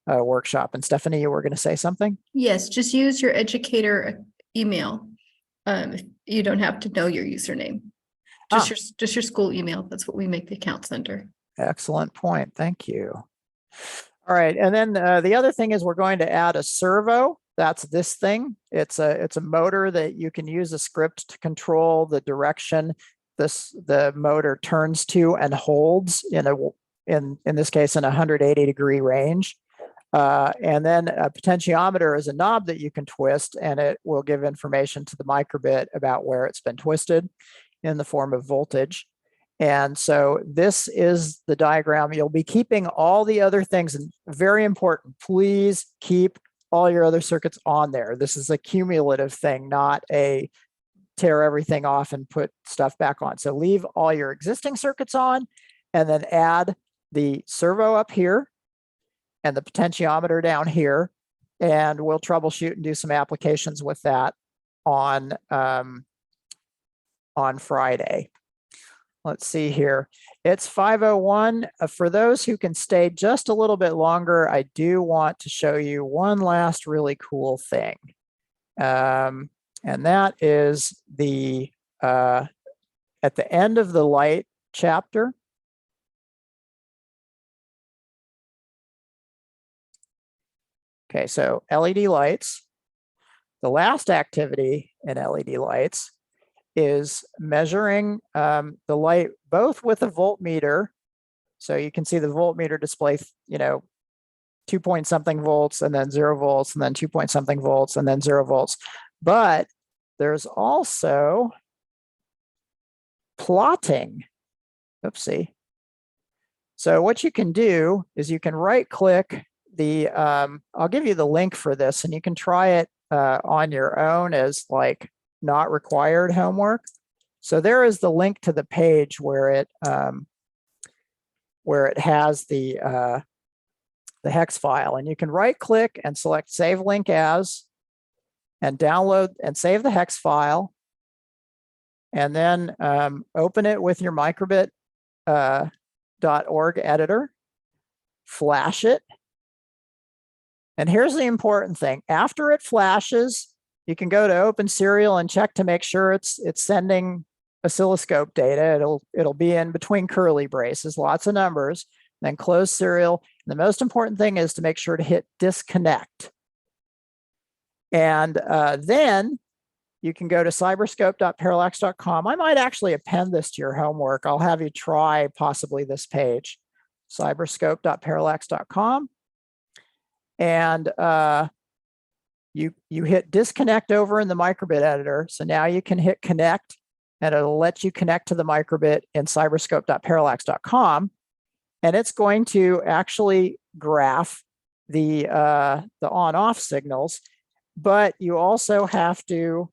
workshop. And Stephanie, you were going to say something? Yes, just use your educator email. You don't have to know your username. Just your school email. That's what we make the accounts under. Excellent point. Thank you. All right. And then the other thing is we're going to add a servo. That's this thing. It's a motor that you can use a script to control the direction the motor turns to and holds in this case in a 180-degree range. And then a potentiometer is a knob that you can twist, and it will give information to the microbit about where it's been twisted in the form of voltage. And so this is the diagram. You'll be keeping all the other things, and very important, please keep all your other circuits on there. This is a cumulative thing, not a tear everything off and put stuff back on. So leave all your existing circuits on, and then add the servo up here and the potentiometer down here. And we'll troubleshoot and do some applications with that on Friday. Let's see here. It's 5:01. For those who can stay just a little bit longer, I do want to show you one last really cool thing. And that is the at the end of the light chapter. Okay, so LED lights. The last activity in LED lights is measuring the light both with a voltmeter. So you can see the voltmeter display, 2 point something volts, and then 0 volts, and then 2 point something volts, and then 0 volts. But there's also plotting. Oopsie. So what you can do is you can right click the, I'll give you the link for this, and you can try it on your own as like not required homework. So there is the link to the page where it has the hex file, and you can right click and select save link as, and download and save the hex file, and then open it with your microbit .org editor, flash it. And here's the important thing. After it flashes, you can go to Open Serial and check to make sure it's sending oscilloscope data. It'll be in between curly braces, lots of numbers, then close Serial. And the most important thing is to make sure to hit disconnect. And then you can go to cyberscope.parallax.com. I might actually append this to your homework. I'll have you try possibly this page, cyberscope.parallax.com. And you hit disconnect over in the microbit editor. So now you can hit connect, and it'll let you connect to the microbit in cyberscope.parallax.com. And it's going to actually graph the on-off signals, but you also have to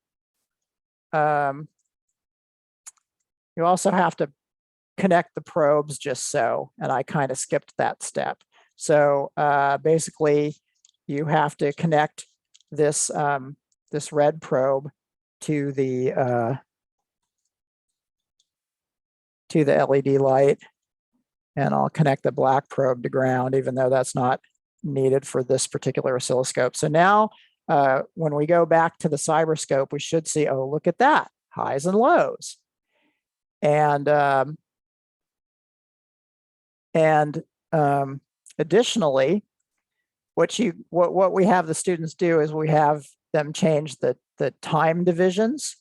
connect the probes just so, and I kind of skipped that step. So basically, you have to connect this this red probe to the LED light, and I'll connect the black probe to ground, even though that's not needed for this particular oscilloscope. So now, when we go back to the cyberscope, we should see, oh, look at that, highs and lows, and additionally, what we have the students do is we have them change the time divisions.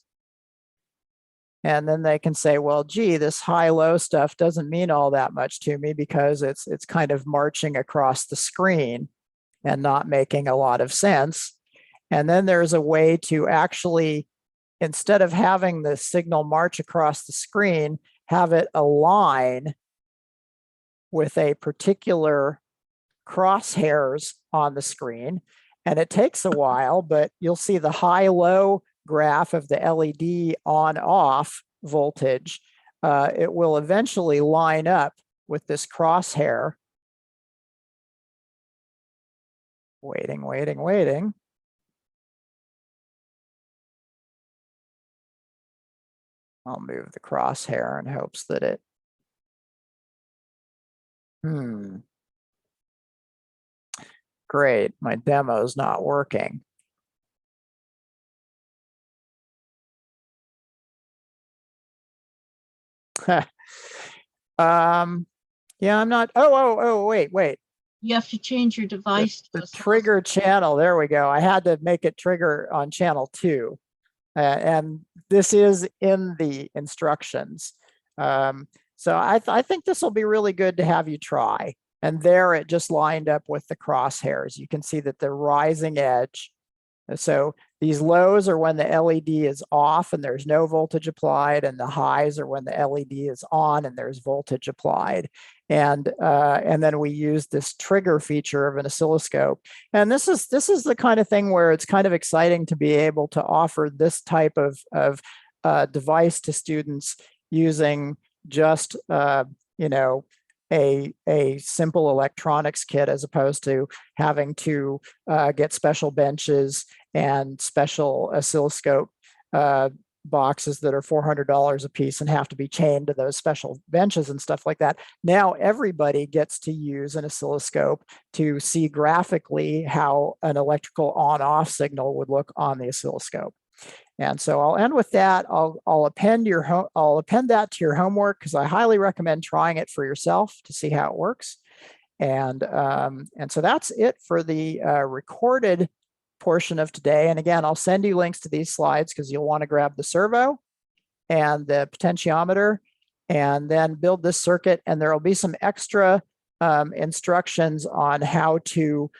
And then they can say, well, gee, this high-low stuff doesn't mean all that much to me because it's kind of marching across the screen and not making a lot of sense. And then there's a way to actually, instead of having the signal march across the screen, have it align with a particular crosshairs on the screen. And it takes a while, but you'll see the high-low graph of the LED on-off voltage. It will eventually line up with this crosshair. Waiting. I'll move the crosshair in hopes that it Great, my demo's not working. Yeah, I'm not, wait. You have to change your device. The trigger channel, there we go. I had to make it trigger on channel 2. And this is in the instructions. So I think this will be really good to have you try. And there it just lined up with the crosshairs. You can see that the rising edge. So these lows are when the LED is off and there's no voltage applied, and the highs are when the LED is on and there's voltage applied. And then we use this trigger feature of an oscilloscope. And this is the kind of thing where it's kind of exciting to be able to offer this type of device to students using just you know, a simple electronics kit, as opposed to having to get special benches and special oscilloscope boxes that are $400 a piece and have to be chained to those special benches and stuff like that. Now everybody gets to use an oscilloscope to see graphically how an electrical on-off signal would look on the oscilloscope. And so I'll end with that. I'll append that to your homework, because I highly recommend trying it for yourself to see how it works. And so that's it for the recorded portion of today. And again, I'll send you links to these slides, because you'll want to grab the servo and the potentiometer and then build this circuit. And there will be some extra instructions on how to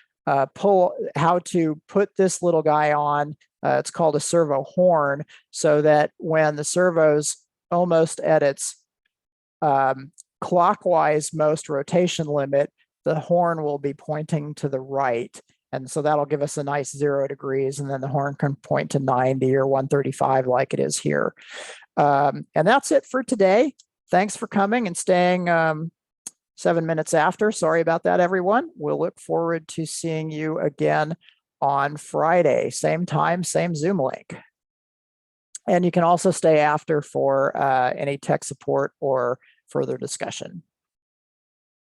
put this little guy on. It's called a servo horn, so that when the servo's almost at its clockwise most rotation limit, the horn will be pointing to the right. And so that'll give us a nice 0 degrees, and then the horn can point to 90 or 135 like it is here. And that's it for today. Thanks for coming and staying 7 minutes after. Sorry about that, everyone. We'll look forward to seeing you again on Friday, same time, same Zoom link. And you can also stay after for any tech support or further discussion.